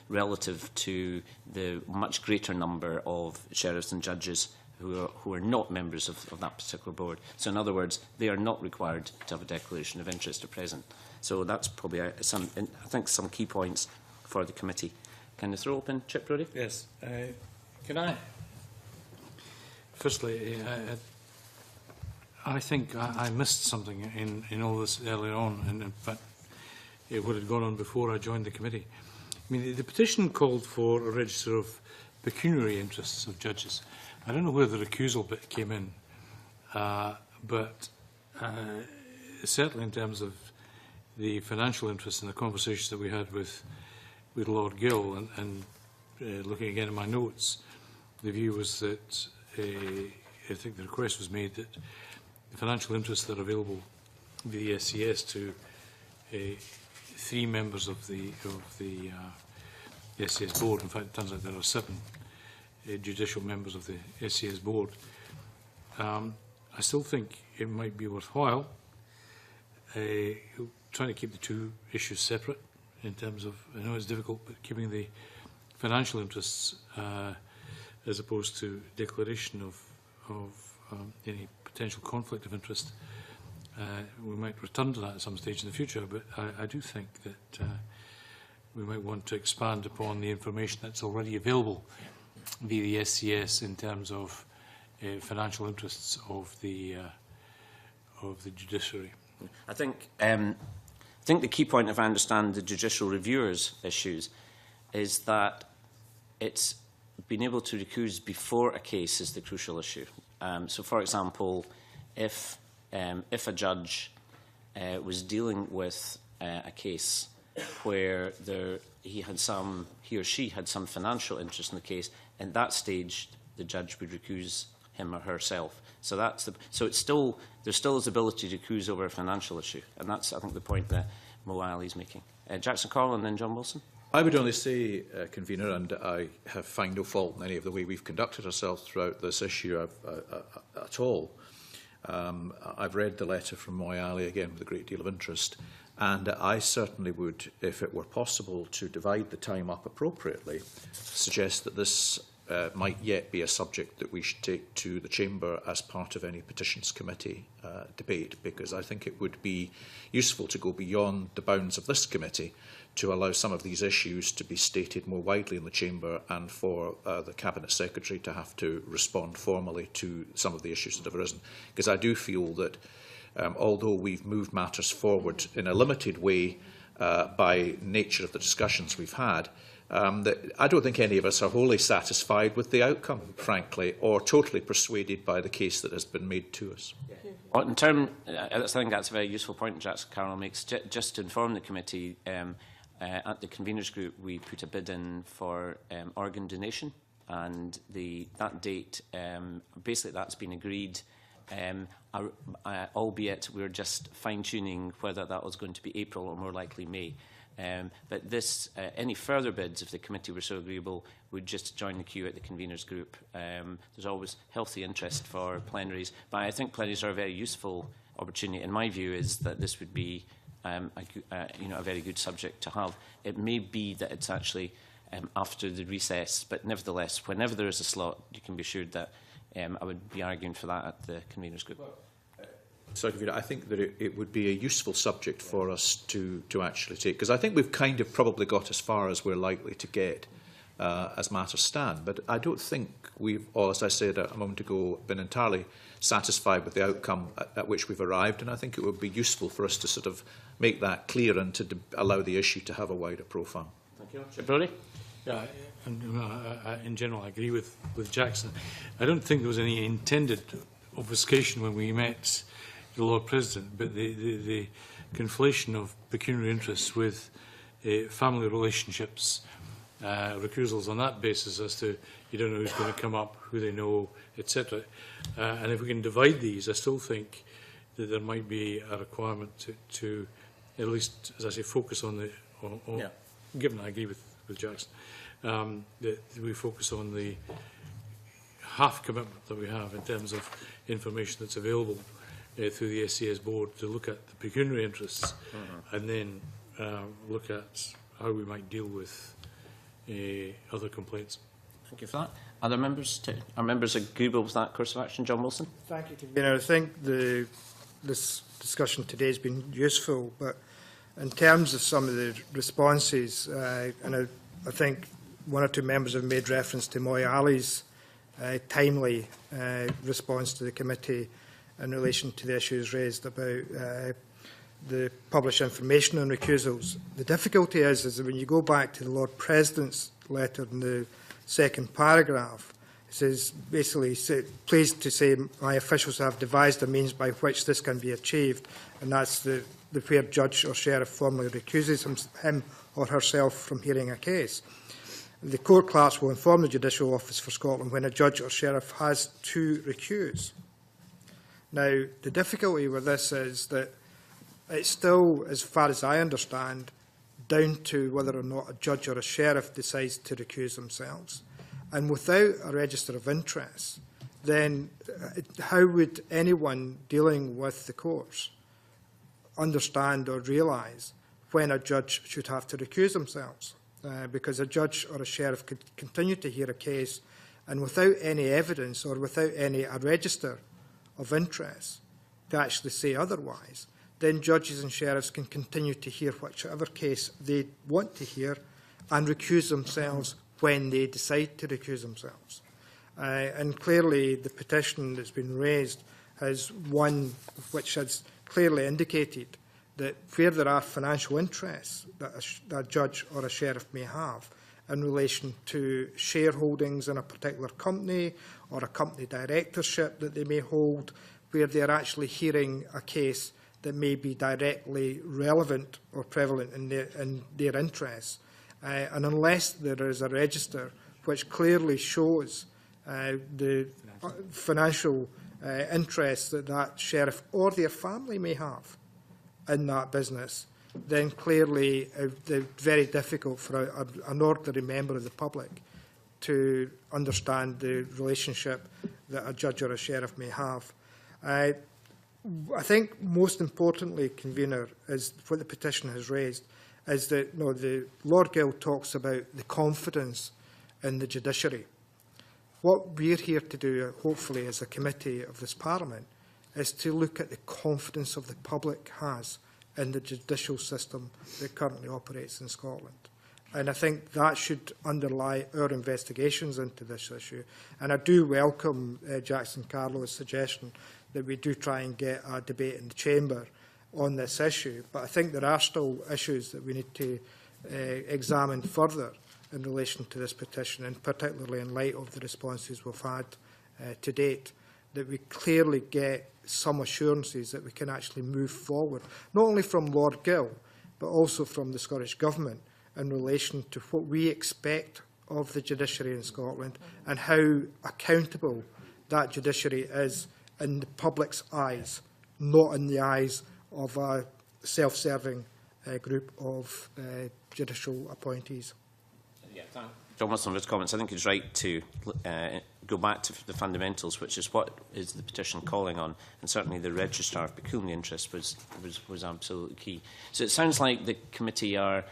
relative to the much greater number of sheriffs and judges who are not members of that particular board. So in other words, they are not required to have a declaration of interest at present. So that's probably I think some key points for the committee. Can you throw open, Chip Brodie?
Yes. Can I? Firstly, I think I missed something in all this earlier on, and in fact, it would have gone on before I joined the committee. I mean, the petition called for a register of pecuniary interests of judges. I don't know where the recusal bit came in, but certainly in terms of the financial interest and the conversations that we had with Lord Gill, and looking again at my notes, the view was that I think the request was made that the financial interests that are available via the SCS to 3 members of the SCS board. In fact, it turns out there are 7 judicial members of the SCS board. I still think it might be worthwhile trying to keep the 2 issues separate in terms of, I know it's difficult, but keeping the financial interests as opposed to declaration of any potential conflict of interest. We might return to that at some stage in the future, but I do think that we might want to expand upon the information that's already available via the SCS in terms of financial interests of the judiciary.
I think the key point, if I understand the judicial reviewers' issues, is that it's being able to recuse before a case is the crucial issue. So, for example, if a judge was dealing with a case where he or she had some financial interest in the case, in that stage the judge would recuse him or herself. So there's still is ability to recuse over a financial issue, and that's, I think, the point that Mo Ali is making. Jackson Carroll and then John Wilson.
I would only say, Convener, and I find no fault in any of the way we've conducted ourselves throughout this issue at all. I've read the letter from Mo Ali again with a great deal of interest, and I certainly would, if it were possible to divide the time up appropriately, suggest that this might yet be a subject that we should take to the Chamber as part of any Petitions Committee debate, because I think it would be useful to go beyond the bounds of this committee to allow some of these issues to be stated more widely in the Chamber, and for the Cabinet Secretary to have to respond formally to some of the issues that have arisen. Because I do feel that although we've moved matters forward in a limited way by nature of the discussions we've had, that I don't think any of us are wholly satisfied with the outcome, frankly, or totally persuaded by the case that has been made to us.
Well, I think that's a very useful point Jackson Carroll makes. Just to inform the committee, at the conveners group, we put a bid in for organ donation, and that date, basically that's been agreed, albeit we're just fine-tuning whether that was going to be April or more likely May. But any further bids, if the committee were so agreeable, would just join the queue at the conveners group. There's always healthy interest for plenaries, but I think plenaries are a very useful opportunity. In my view, is that this would be a very good subject to have. It may be that it's actually after the recess, but nevertheless, whenever there is a slot, you can be assured that I would be arguing for that at the conveners group.
So, I think that it would be a useful subject for us to actually take, because I think we've kind of probably got as far as we're likely to get as matters stand. But I don't think we've, or as I said a moment ago, been entirely satisfied with the outcome at which we've arrived, and I think it would be useful for us to sort of make that clear and to allow the issue to have a wider profile.
Thank you. Sir Brody?
Yeah, in general, I agree with Jackson. I don't think there was any intended obfuscation when we met the Lord President, but the conflation of pecuniary interests with family relationships, recusals on that basis as to you don't know who's going to come up, who they know, etc. And if we can divide these, I still think that there might be a requirement to at least, as I say, focus on the, given I agree with Jackson, that we focus on the half commitment that we have in terms of information that's available through the SCS board to look at the pecuniary interests and then look at how we might deal with other complaints.
Thank you for that. Other members? Are members agreeable with that course of action? John Wilson?
Thank you, Convener. I think this discussion today has been useful, but in terms of some of the responses, and I think one or two members have made reference to Mo Ali's timely response to the committee in relation to the issues raised about the published information on recusals. The difficulty is that when you go back to the Lord President's letter in the second paragraph, it says basically, pleased to say my officials have devised a means by which this can be achieved, and that's the where judge or sheriff formally recuses him or herself from hearing a case. The court clerks will inform the Judicial Office for Scotland when a judge or sheriff has to recuse. Now, the difficulty with this is that it's still, as far as I understand, down to whether or not a judge or a sheriff decides to recuse themselves. And without a register of interest, then how would anyone dealing with the courts understand or realise when a judge should have to recuse themselves? Because a judge or a sheriff could continue to hear a case, and without any evidence or without a register of interest to actually say otherwise, then judges and sheriffs can continue to hear whichever case they want to hear and recuse themselves when they decide to recuse themselves. And clearly the petition that's been raised has one which has clearly indicated that where there are financial interests that a judge or a sheriff may have in relation to shareholdings in a particular company or a company directorship that they may hold, where they're actually hearing a case that may be directly relevant or prevalent in their interests. And unless there is a register which clearly shows the financial interests that that sheriff or their family may have in that business, then clearly it's very difficult for an ordinary member of the public to understand the relationship that a judge or a sheriff may have. I think most importantly, Convener, is what the petition has raised, is that the Lord Gill talks about the confidence in the judiciary. What we're here to do, hopefully, as a committee of this Parliament, is to look at the confidence of the public has in the judicial system that currently operates in Scotland. And I think that should underlie our investigations into this issue. And I do welcome Jackson Carlo's suggestion that we do try and get a debate in the Chamber on this issue. But I think there are still issues that we need to examine further in relation to this petition, and particularly in light of the responses we've had to date, that we clearly get some assurances that we can actually move forward, not only from Lord Gill, but also from the Scottish Government in relation to what we expect of the judiciary in Scotland and how accountable that judiciary is in the public's eyes, not in the eyes of a self-serving group of judicial appointees.
Yeah, thank John Wilson for his comments. I think he's right to go back to the fundamentals, which is what is the petition calling on, and certainly the registrar of pecuniary interest was absolutely key. So it sounds like the committee are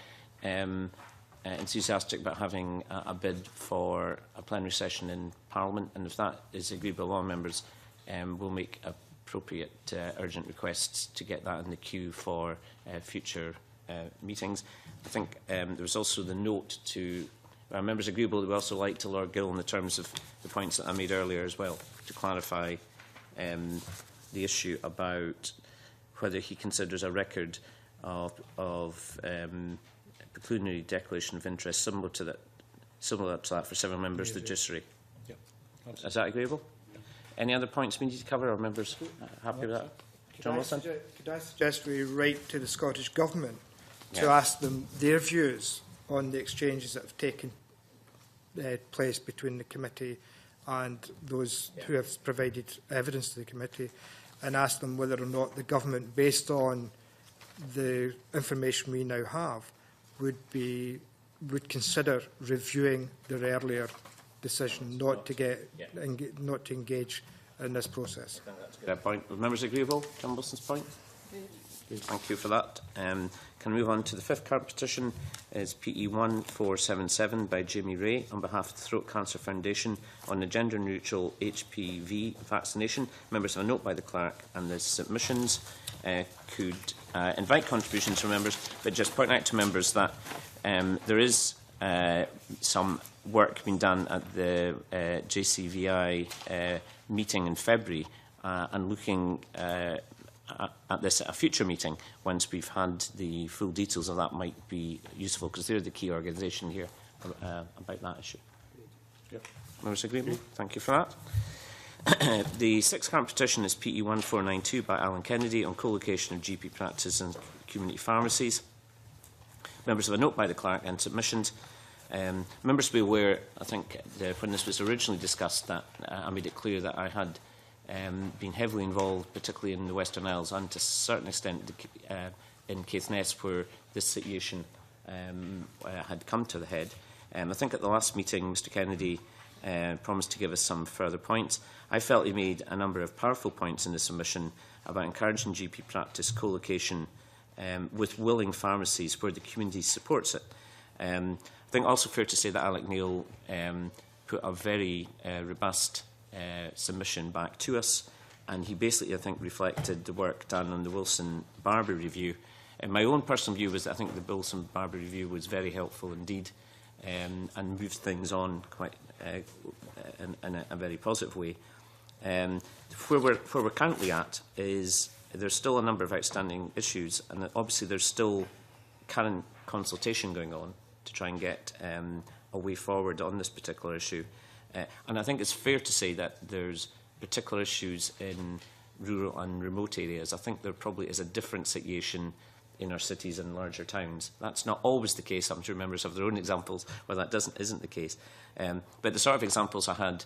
enthusiastic about having a bid for a plenary session in Parliament, and if that is agreed by all members, we'll make appropriate urgent requests to get that in the queue for future meetings. I think there was also the note to our members agreeable that we also like to Lord Gill in the terms of the points that I made earlier as well, to clarify the issue about whether he considers a record of pecuniary declaration of interest similar to that for several members of the judiciary.
Yep.
Is that agreeable? Yep. Any other points we need to cover? Are members happy with that? John Wilson?
Could I suggest we write to the Scottish Government to ask them their views on the exchanges that have taken place between the committee and those who have provided evidence to the committee, and ask them whether or not the government, based on the information we now have, would consider reviewing their earlier decision not to engage in this process.
That point. Are members agreeable? John Wilson's point? Thank you for that. Can we move on to the fifth current petition? Is PE 1477 by Jamie Ray on behalf of the Throat Cancer Foundation on the gender neutral HPV vaccination. Members have a note by the clerk, and the submissions could invite contributions from members, but just point out to members that there is some work being done at the JCVI meeting in February, and looking at this at a future meeting, once we've had the full details of that, might be useful, because they're the key organisation here about that issue. Yep. Members agreeable? Thank you for that. The sixth current petition is PE 1492 by Alan Kennedy on co-location of GP practice and community pharmacies. Members have a note by the clerk and submissions. Members will be aware, I think, when this was originally discussed, that I made it clear that I had been heavily involved, particularly in the Western Isles, and to a certain extent in Caithness, where this situation had come to the head. I think at the last meeting, Mr Kennedy promised to give us some further points. I felt he made a number of powerful points in the submission about encouraging GP practice co-location with willing pharmacies where the community supports it. I think also fair to say that Alec Neil put a very robust submission back to us, and he basically, I think, reflected the work done on the Wilson-Barber review. And my own personal view was that I think the Wilson-Barber review was very helpful indeed, and moved things on quite in a very positive way. Where we're currently at is there's still a number of outstanding issues, and obviously there's still current consultation going on to try and get a way forward on this particular issue. And I think it's fair to say that there's particular issues in rural and remote areas. I think there probably is a different situation in our cities and larger towns. That's not always the case. I'm sure members have their own examples where that isn't the case. But the sort of examples I had,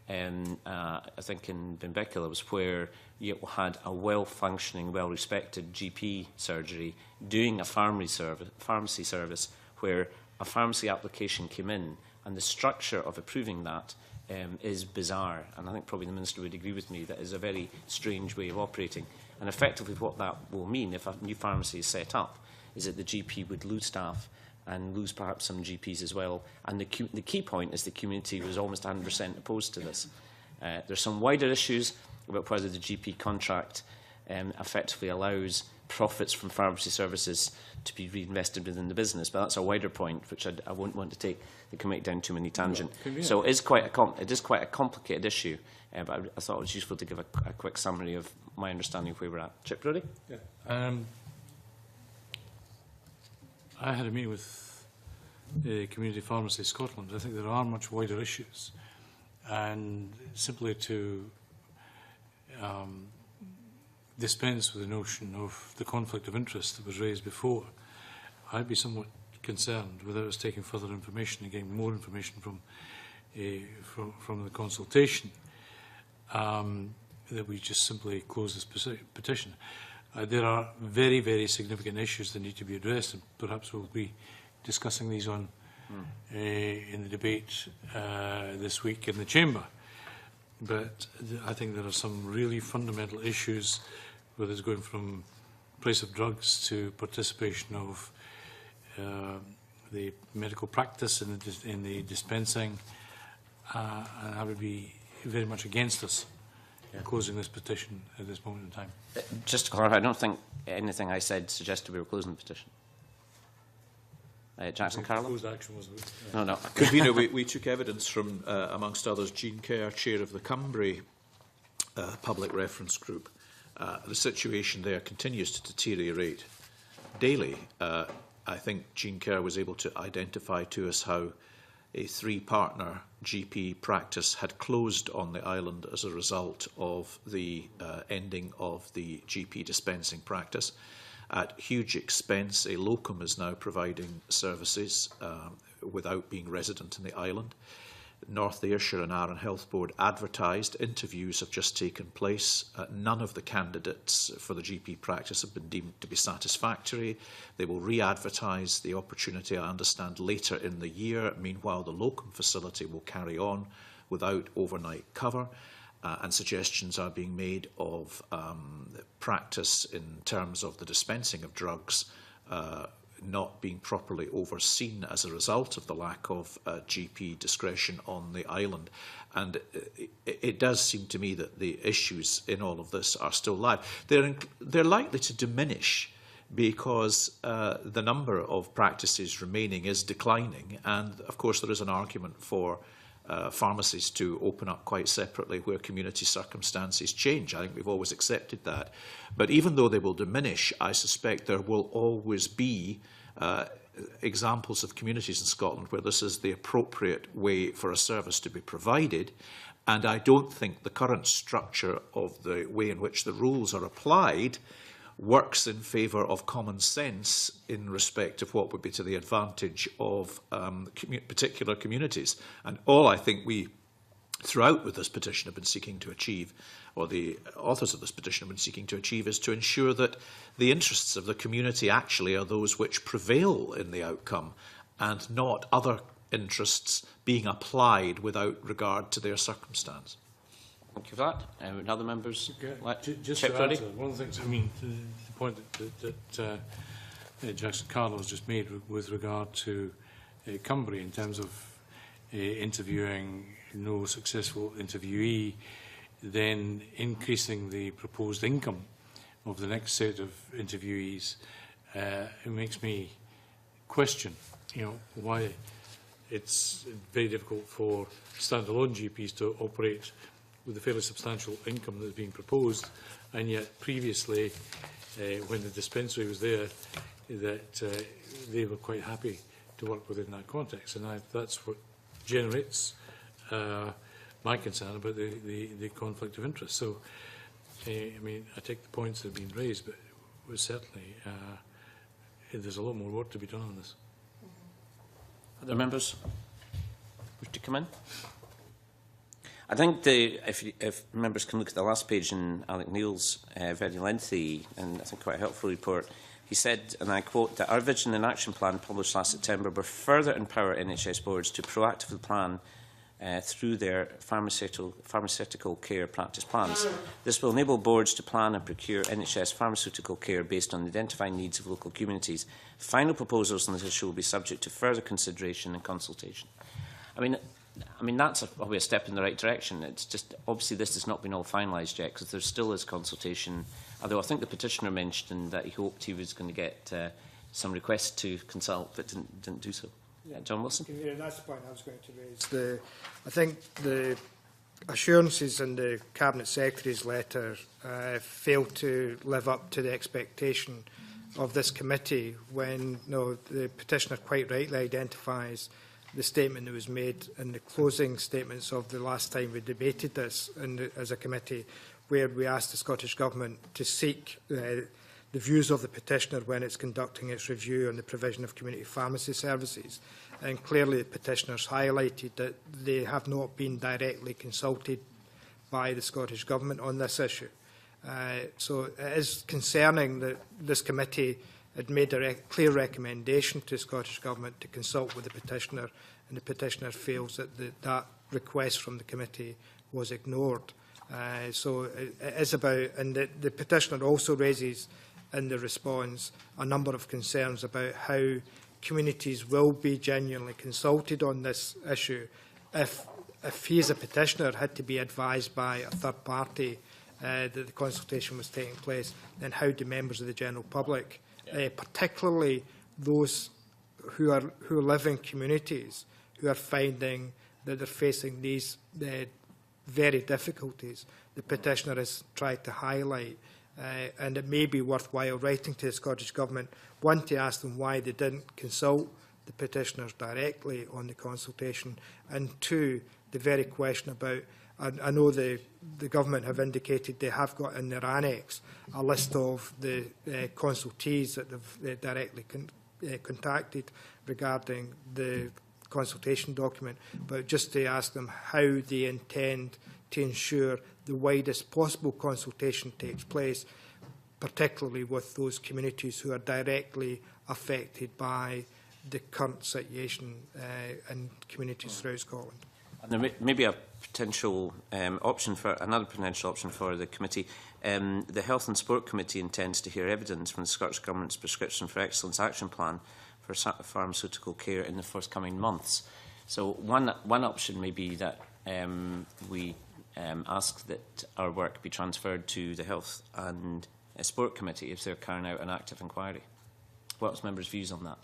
I think in Benbecula, was where you had a well-functioning, well-respected GP surgery doing a pharmacy service where a pharmacy application came in, and the structure of approving that is bizarre. And I think probably the Minister would agree with me that is a very strange way of operating. And effectively what that will mean, if a new pharmacy is set up, is that the GP would lose staff and lose perhaps some GPs as well. And the key point is the community was almost 100% opposed to this. There's some wider issues about whether the GP contract effectively allows profits from pharmacy services to be reinvested within the business, but that's a wider point, which I won't want to take the committee down too many tangents. So it is quite a complicated issue, but I thought it was useful to give a quick summary of my understanding of where we're at. Chip Brody?
Yeah. I had a meeting with Community Pharmacy Scotland. I think there are much wider issues, and simply to dispense with the notion of the conflict of interest that was raised before, I'd be somewhat concerned whether it's taking further information and getting more information from the consultation, that we just simply close this petition. There are very, very significant issues that need to be addressed, and perhaps we'll be discussing these on in the debate this week in the Chamber. But I think there are some really fundamental issues, whether it's going from price of drugs to participation of the medical practice in the dispensing, and I would be very much against us closing this petition at this moment in time.
Just to clarify, I don't think anything I said suggested we were closing the petition. Jackson Carlow?
Closed action was
No.
Convener, we took evidence from, amongst others, Jean Kerr, chair of the Cumbria Public Reference Group. The situation there continues to deteriorate daily. I think Jean Kerr was able to identify to us how a three-partner GP practice had closed on the island as a result of the ending of the GP dispensing practice. At huge expense, a locum is now providing services without being resident in the island. North Ayrshire and Arran Health Board advertised. Interviews have just taken place. None of the candidates for the GP practice have been deemed to be satisfactory. They will re-advertise the opportunity, I understand, later in the year. Meanwhile, the locum facility will carry on without overnight cover. And suggestions are being made of practice in terms of the dispensing of drugs not being properly overseen as a result of the lack of GP discretion on the island. And it does seem to me that the issues in all of this are still live. They're likely to diminish because the number of practices remaining is declining. And, of course, there is an argument for pharmacies to open up quite separately where community circumstances change. I think we've always accepted that. But even though they will diminish, I suspect there will always be examples of communities in Scotland where this is the appropriate way for a service to be provided. And I don't think the current structure of the way in which the rules are applied works in favour of common sense in respect of what would be to the advantage of particular communities. And all I think we, throughout with this petition, have been seeking to achieve, or the authors of this petition have been seeking to achieve, is to ensure that the interests of the community actually are those which prevail in the outcome and not other interests being applied without regard to their circumstance.
Thank you for that. Other members?
Just to add to one of the things, I mean, the point that Jackson Carlow has just made with regard to Cumbria in terms of interviewing no successful interviewee, then increasing the proposed income of the next set of interviewees, it makes me question, why it's very difficult for standalone GPs to operate with a fairly substantial income that's being proposed, and yet previously, when the dispensary was there, that they were quite happy to work within that context, and that's what generates my concern about the conflict of interest. So, I mean, I take the points that have been raised, but it was certainly there's a lot more work to be done on this.
Other members wish to come in? I think if members can look at the last page in Alec Neil's very lengthy and I think quite helpful report, he said, and I quote, that our vision and action plan published last September will further empower NHS boards to proactively plan through their pharmaceutical care practice plans. This will enable boards to plan and procure NHS pharmaceutical care based on the identified needs of local communities. Final proposals on this issue will be subject to further consideration and consultation. I mean that's probably a step in the right direction. It's just, obviously this has not been all finalised yet because there still is consultation, although I think the petitioner mentioned that he hoped he was going to get some requests to consult but didn't do so. Yeah, John Wilson?
Yeah, that's the point I was going to raise. I think the assurances in the Cabinet Secretary's letter failed to live up to the expectation of this committee when the petitioner quite rightly identifies the statement that was made in the closing statements of the last time we debated this as a committee, where we asked the Scottish Government to seek the views of the petitioner when it's conducting its review on the provision of community pharmacy services. And clearly the petitioners highlighted that they have not been directly consulted by the Scottish Government on this issue. So it is concerning that this committee had made a clear recommendation to the Scottish Government to consult with the petitioner, and the petitioner feels that that request from the committee was ignored. So it is about, and the petitioner also raises in the response a number of concerns about how communities will be genuinely consulted on this issue if he as a petitioner had to be advised by a third party that the consultation was taking place, then how do members of the general public, particularly those who live in communities who are finding that they're facing these very difficulties the petitioner has tried to highlight, and it may be worthwhile writing to the Scottish Government, one, to ask them why they didn't consult the petitioners directly on the consultation, and two, the very question about, I know the Government have indicated they have got in their annex a list of the consultees that they've directly contacted regarding the consultation document, but just to ask them how they intend to ensure the widest possible consultation takes place, particularly with those communities who are directly affected by the current situation in communities throughout Scotland.
And there may be a potential option for the committee. The Health and Sport Committee intends to hear evidence from the Scottish Government's Prescription for Excellence Action Plan for pharmaceutical care in the forthcoming months. So one option may be that we ask that our work be transferred to the Health and Sport Committee if they're carrying out an active inquiry. What's members' views on that?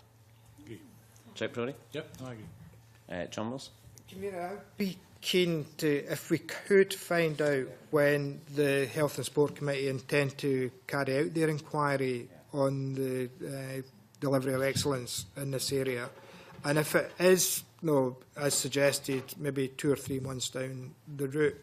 Agree.
Jack Brody?
Yep, I agree.
John Wilson?
I'd be keen to, if we could find out when the Health and Sport Committee intend to carry out their inquiry on the delivery of excellence in this area, and if it is, as suggested, maybe 2 or 3 months down the route,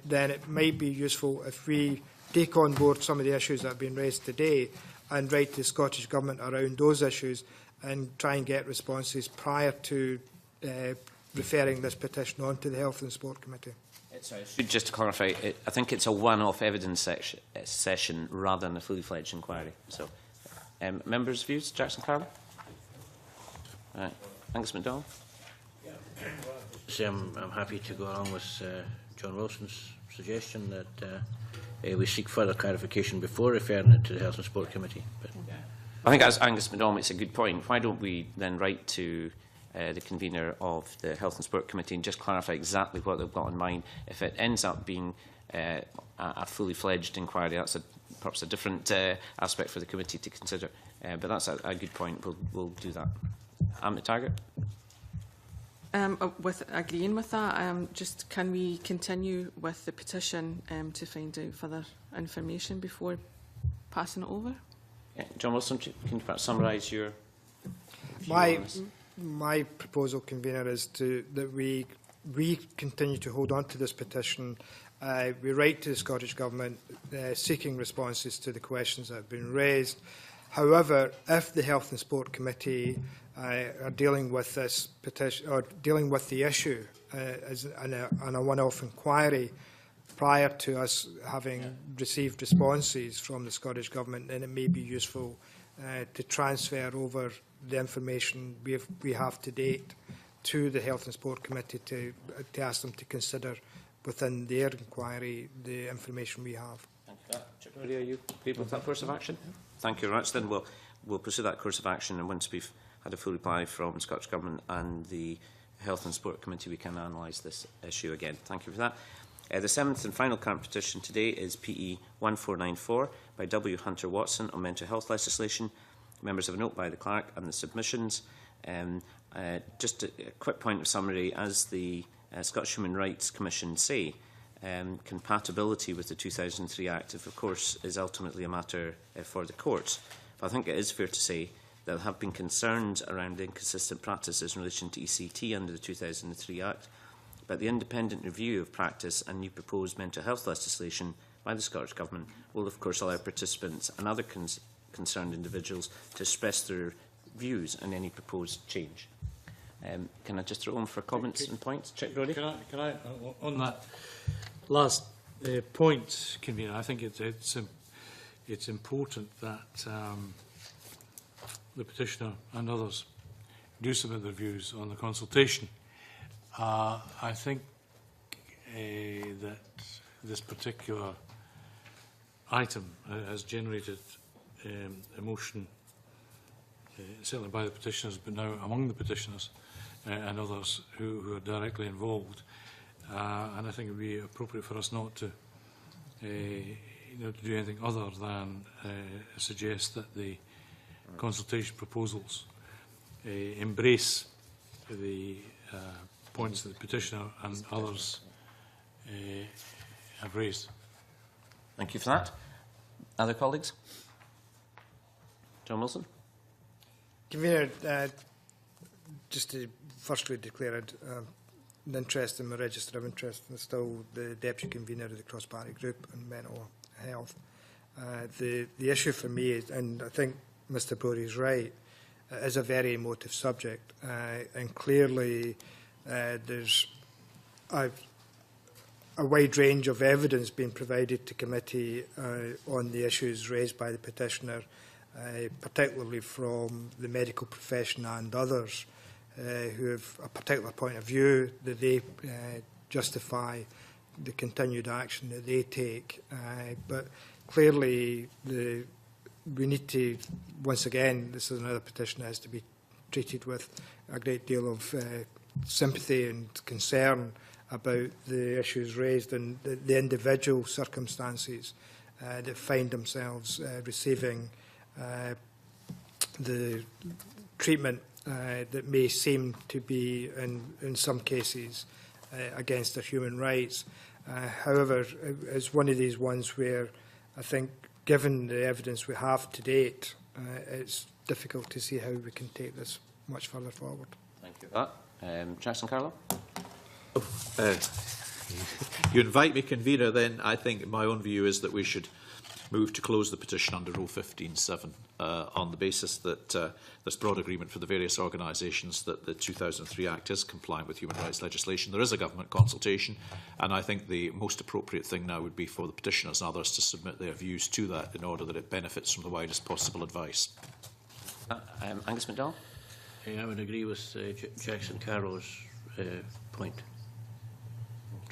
then it might be useful if we take on board some of the issues that have been raised today and write to the Scottish Government around those issues and try and get responses prior to referring this petition on to the Health and Sport Committee.
Just to clarify, I think it's a one-off evidence session rather than a fully fledged inquiry. So, members' views? Jackson Carlin? Angus MacDonald?
I'm happy to go along with John Wilson's suggestion that we seek further clarification before referring it to the Health and Sport Committee. But
I think as Angus MacDonald makes a good point, why don't we then write to the convener of the Health and Sport Committee and just clarify exactly what they've got in mind. If it ends up being a fully fledged inquiry, that's perhaps a different aspect for the committee to consider. But that's a good point. We'll do that. Target?
With agreeing with that, just can we continue with the petition to find out further information before passing it over?
Yeah. John Wilson, can you perhaps summarise your view
My
on this?
My proposal, convener, is that we continue to hold on to this petition. We write to the Scottish Government seeking responses to the questions that have been raised. However, if the Health and Sport Committee are dealing with this petition or dealing with the issue as on a one-off inquiry prior to us having received responses from the Scottish Government, then it may be useful to transfer over the information we have to date to the Health and Sport Committee to ask them to consider within their inquiry the information we have.
Thank you for that. Chip Roddy, are you agreed with that course of action? Thank you very much. Then we'll pursue that course of action, and once we've had a full reply from the Scottish Government and the Health and Sport Committee, we can analyse this issue again. Thank you for that. The seventh and final current petition today is PE 1494 by W. Hunter Watson on mental health legislation. Members have a note by the clerk and the submissions. Just a quick point of summary, as the Scottish Human Rights Commission say, compatibility with the 2003 Act, of course, is ultimately a matter for the courts. But I think it is fair to say there have been concerns around inconsistent practices in relation to ECT under the 2003 Act, but the independent review of practice and new proposed mental health legislation by the Scottish Government will, of course, allow participants and other concerned individuals to express their views on any proposed change. Can I just throw on for comments and points? Chip Roddy?
Can I on that last point, convener, I think it's important that the petitioner and others do submit their views on the consultation. I think that this particular item has generated emotion, certainly by the petitioners, but now among the petitioners and others who are directly involved. And I think it would be appropriate for us not to, to do anything other than suggest that the consultation proposals embrace the points that the petitioner and others have raised.
Thank you for that. Other colleagues? John Wilson?
Convener, just to firstly declare an interest in my register of interest, and still the Deputy Convener of the Cross-Party Group on mental health. The issue for me is, and I think Mr Brodie is right, it is a very emotive subject, and clearly there's a wide range of evidence being provided to committee on the issues raised by the petitioner, particularly from the medical profession and others who have a particular point of view that they justify the continued action that they take. But clearly we need to, once again, this is another petition that has to be treated with a great deal of sympathy and concern about the issues raised and the individual circumstances that find themselves receiving the treatment that may seem to be, in some cases, against their human rights. However, it's one of these ones where I think, given the evidence we have to date, it's difficult to see how we can take this much further forward.
Thank you for that. Jackson Carlo?
You invite me, convener, then I think my own view is that we should move to close the petition under Rule 15.7 on the basis that there's broad agreement for the various organisations that the 2003 Act is compliant with human rights legislation. There is a government consultation, and I think the most appropriate thing now would be for the petitioners and others to submit their views to that in order that it benefits from the widest possible advice.
Angus MacDonald?
I would agree with Jackson Carroll's point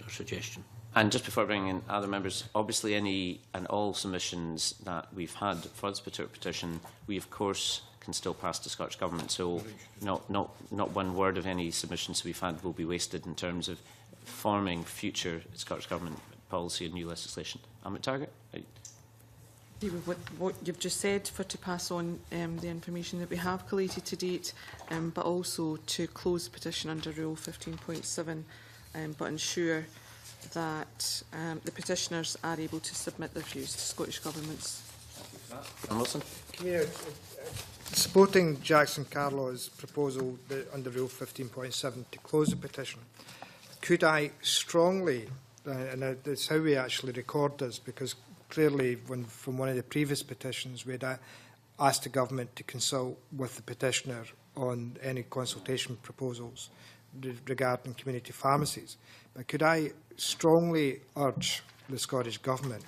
or suggestion.
And just before bringing in other members, obviously any and all submissions that we've had for this particular petition, we of course can still pass to Scottish Government. So not one word of any submissions we've had will be wasted in terms of forming future Scottish Government policy and new legislation. I'm at target.
What you've just said for to pass on the information that we have collated to date, but also to close the petition under Rule 15.7, but ensure that the petitioners are able to submit their views to Scottish Governments.
John Wilson.
Supporting Jackson Carlaw's proposal under Rule 15.7 to close the petition, could I strongly, and that's how we actually record this, because clearly from one of the previous petitions we had asked the government to consult with the petitioner on any consultation proposals regarding community pharmacies. But could I strongly urge the Scottish Government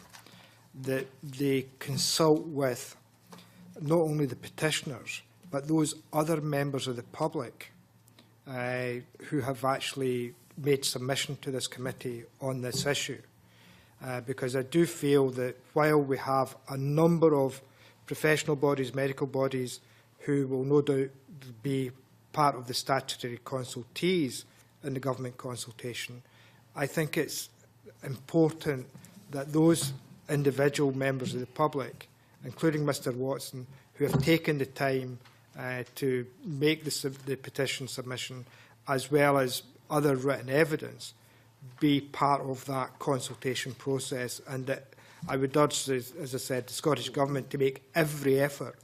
that they consult with not only the petitioners, but those other members of the public who have actually made submission to this committee on this issue. Because I do feel that while we have a number of professional bodies, medical bodies, who will no doubt be part of the statutory consultees in the government consultation, I think it's important that those individual members of the public, including Mr Watson, who have taken the time to make the petition submission, as well as other written evidence, be part of that consultation process, and that I would urge, as I said, the Scottish Government to make every effort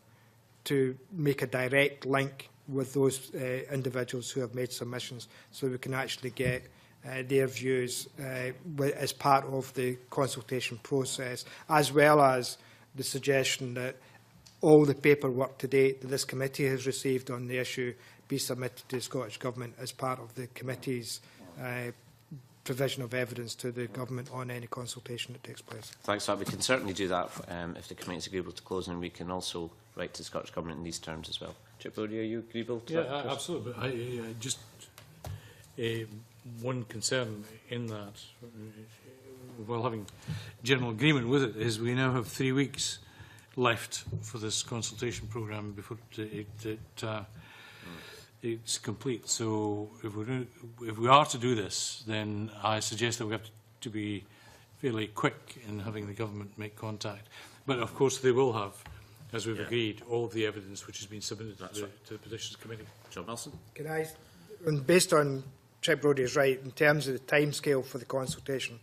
to make a direct link with those individuals who have made submissions, so we can actually get their views as part of the consultation process, as well as the suggestion that all the paperwork to date that this committee has received on the issue be submitted to the Scottish Government as part of the committee's provision of evidence to the government on any consultation that takes place.
Thanks for that. We can certainly do that if the committee is agreeable to close, and we can also write to the Scottish Government in these terms as well. Chip Brodie, are you agreeable to that?
Yeah, absolutely. But just one concern in that, while having general agreement with it, is we now have 3 weeks left for this consultation programme before it's complete. So if we are to do this, then I suggest that we have to be fairly quick in having the government make contact. But of course they will have, as we've agreed, all of the evidence which has been submitted to the Petitions Committee.
John Wilson.
Can I, and based on Chip Brodie is right, in terms of the timescale for the consultation,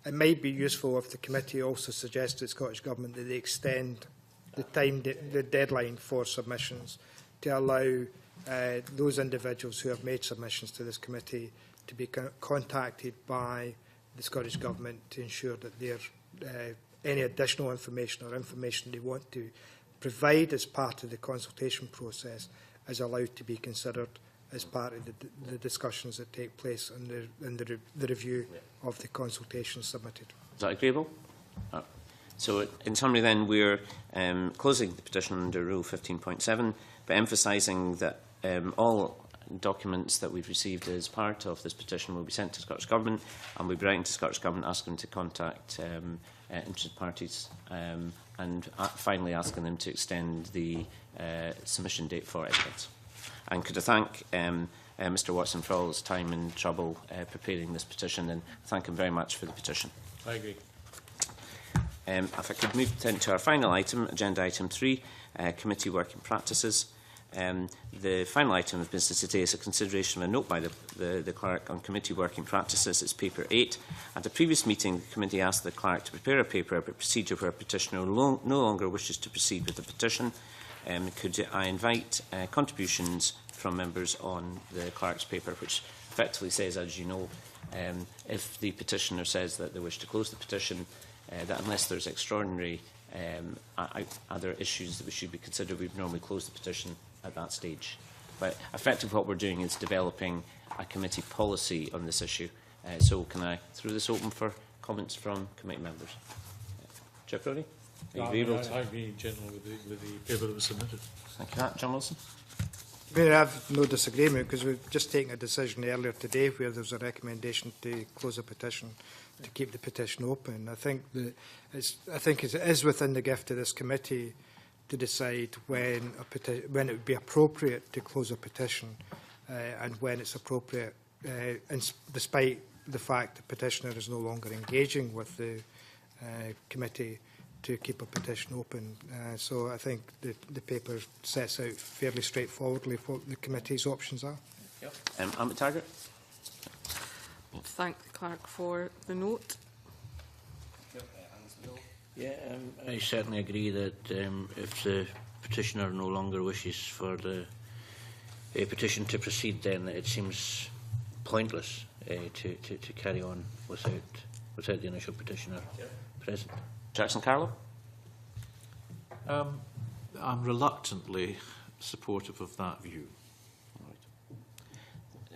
it might be useful if the committee also suggests to the Scottish Government that they extend the deadline for submissions to allow those individuals who have made submissions to this committee to be contacted by the Scottish Government to ensure that any additional information or information they want to provide as part of the consultation process is allowed to be considered as part of the discussions that take place in the review of the consultation submitted.
Is that agreeable? So in summary then, we're closing the petition under Rule 15.7, but emphasising that all documents that we've received as part of this petition will be sent to Scottish Government, and we'll be writing to Scottish Government asking them to contact interested parties and finally asking them to extend the submission date for evidence. And could I thank Mr Watson for all his time and trouble preparing this petition, and thank him very much for the petition.
I agree.
If I could move then to our final item, agenda item 3, committee working practices. The final item of business today is a consideration of a note by the clerk on committee working practices. It's paper 8. At a previous meeting, the committee asked the clerk to prepare a paper about procedure where a petitioner no longer wishes to proceed with the petition. Could I invite contributions from members on the clerk's paper, which effectively says, as you know, if the petitioner says that they wish to close the petition, that unless there's extraordinary other issues that we should be considered, we'd normally close the petition at that stage. But effectively what we're doing is developing a committee policy on this issue. So can I throw this open for comments from committee members? Chip Brodie?
I agree generally with the paper that was submitted.
Thank you. John Wilson?
I mean, I have no disagreement because we've just taken a decision earlier today where there was a recommendation to close a petition to keep the petition open. I think it is within the gift of this committee to decide when it would be appropriate to close a petition and when it's appropriate, and despite the fact the petitioner is no longer engaging with the committee, to keep a petition open. So I think the paper sets out fairly straightforwardly what the committee's options are.
Amit Taggart.
Thank the clerk for the note.
Yeah, I certainly agree that if the petitioner no longer wishes for the petition to proceed, then it seems pointless to carry on without the initial petitioner present.
Jackson Carlo.
I'm reluctantly supportive of that view.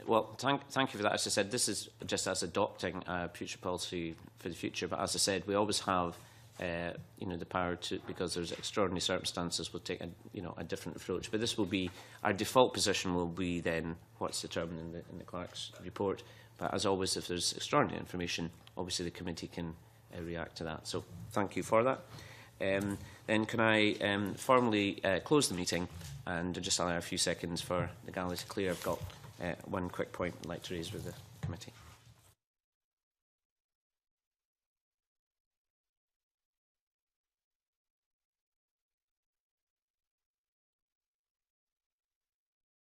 Well, thank you for that. As I said, this is just us adopting future policy for the future. But as I said, we always have, the power to, because there's extraordinary circumstances, we'll take a different approach. But this will be our default position. Will be then what's determined in the clerk's report. But as always, if there's extraordinary information, obviously the committee can react to that. So thank you for that. Then can I formally close the meeting and just allow a few seconds for the gallery to clear? I've got one quick point I'd like to raise with the committee.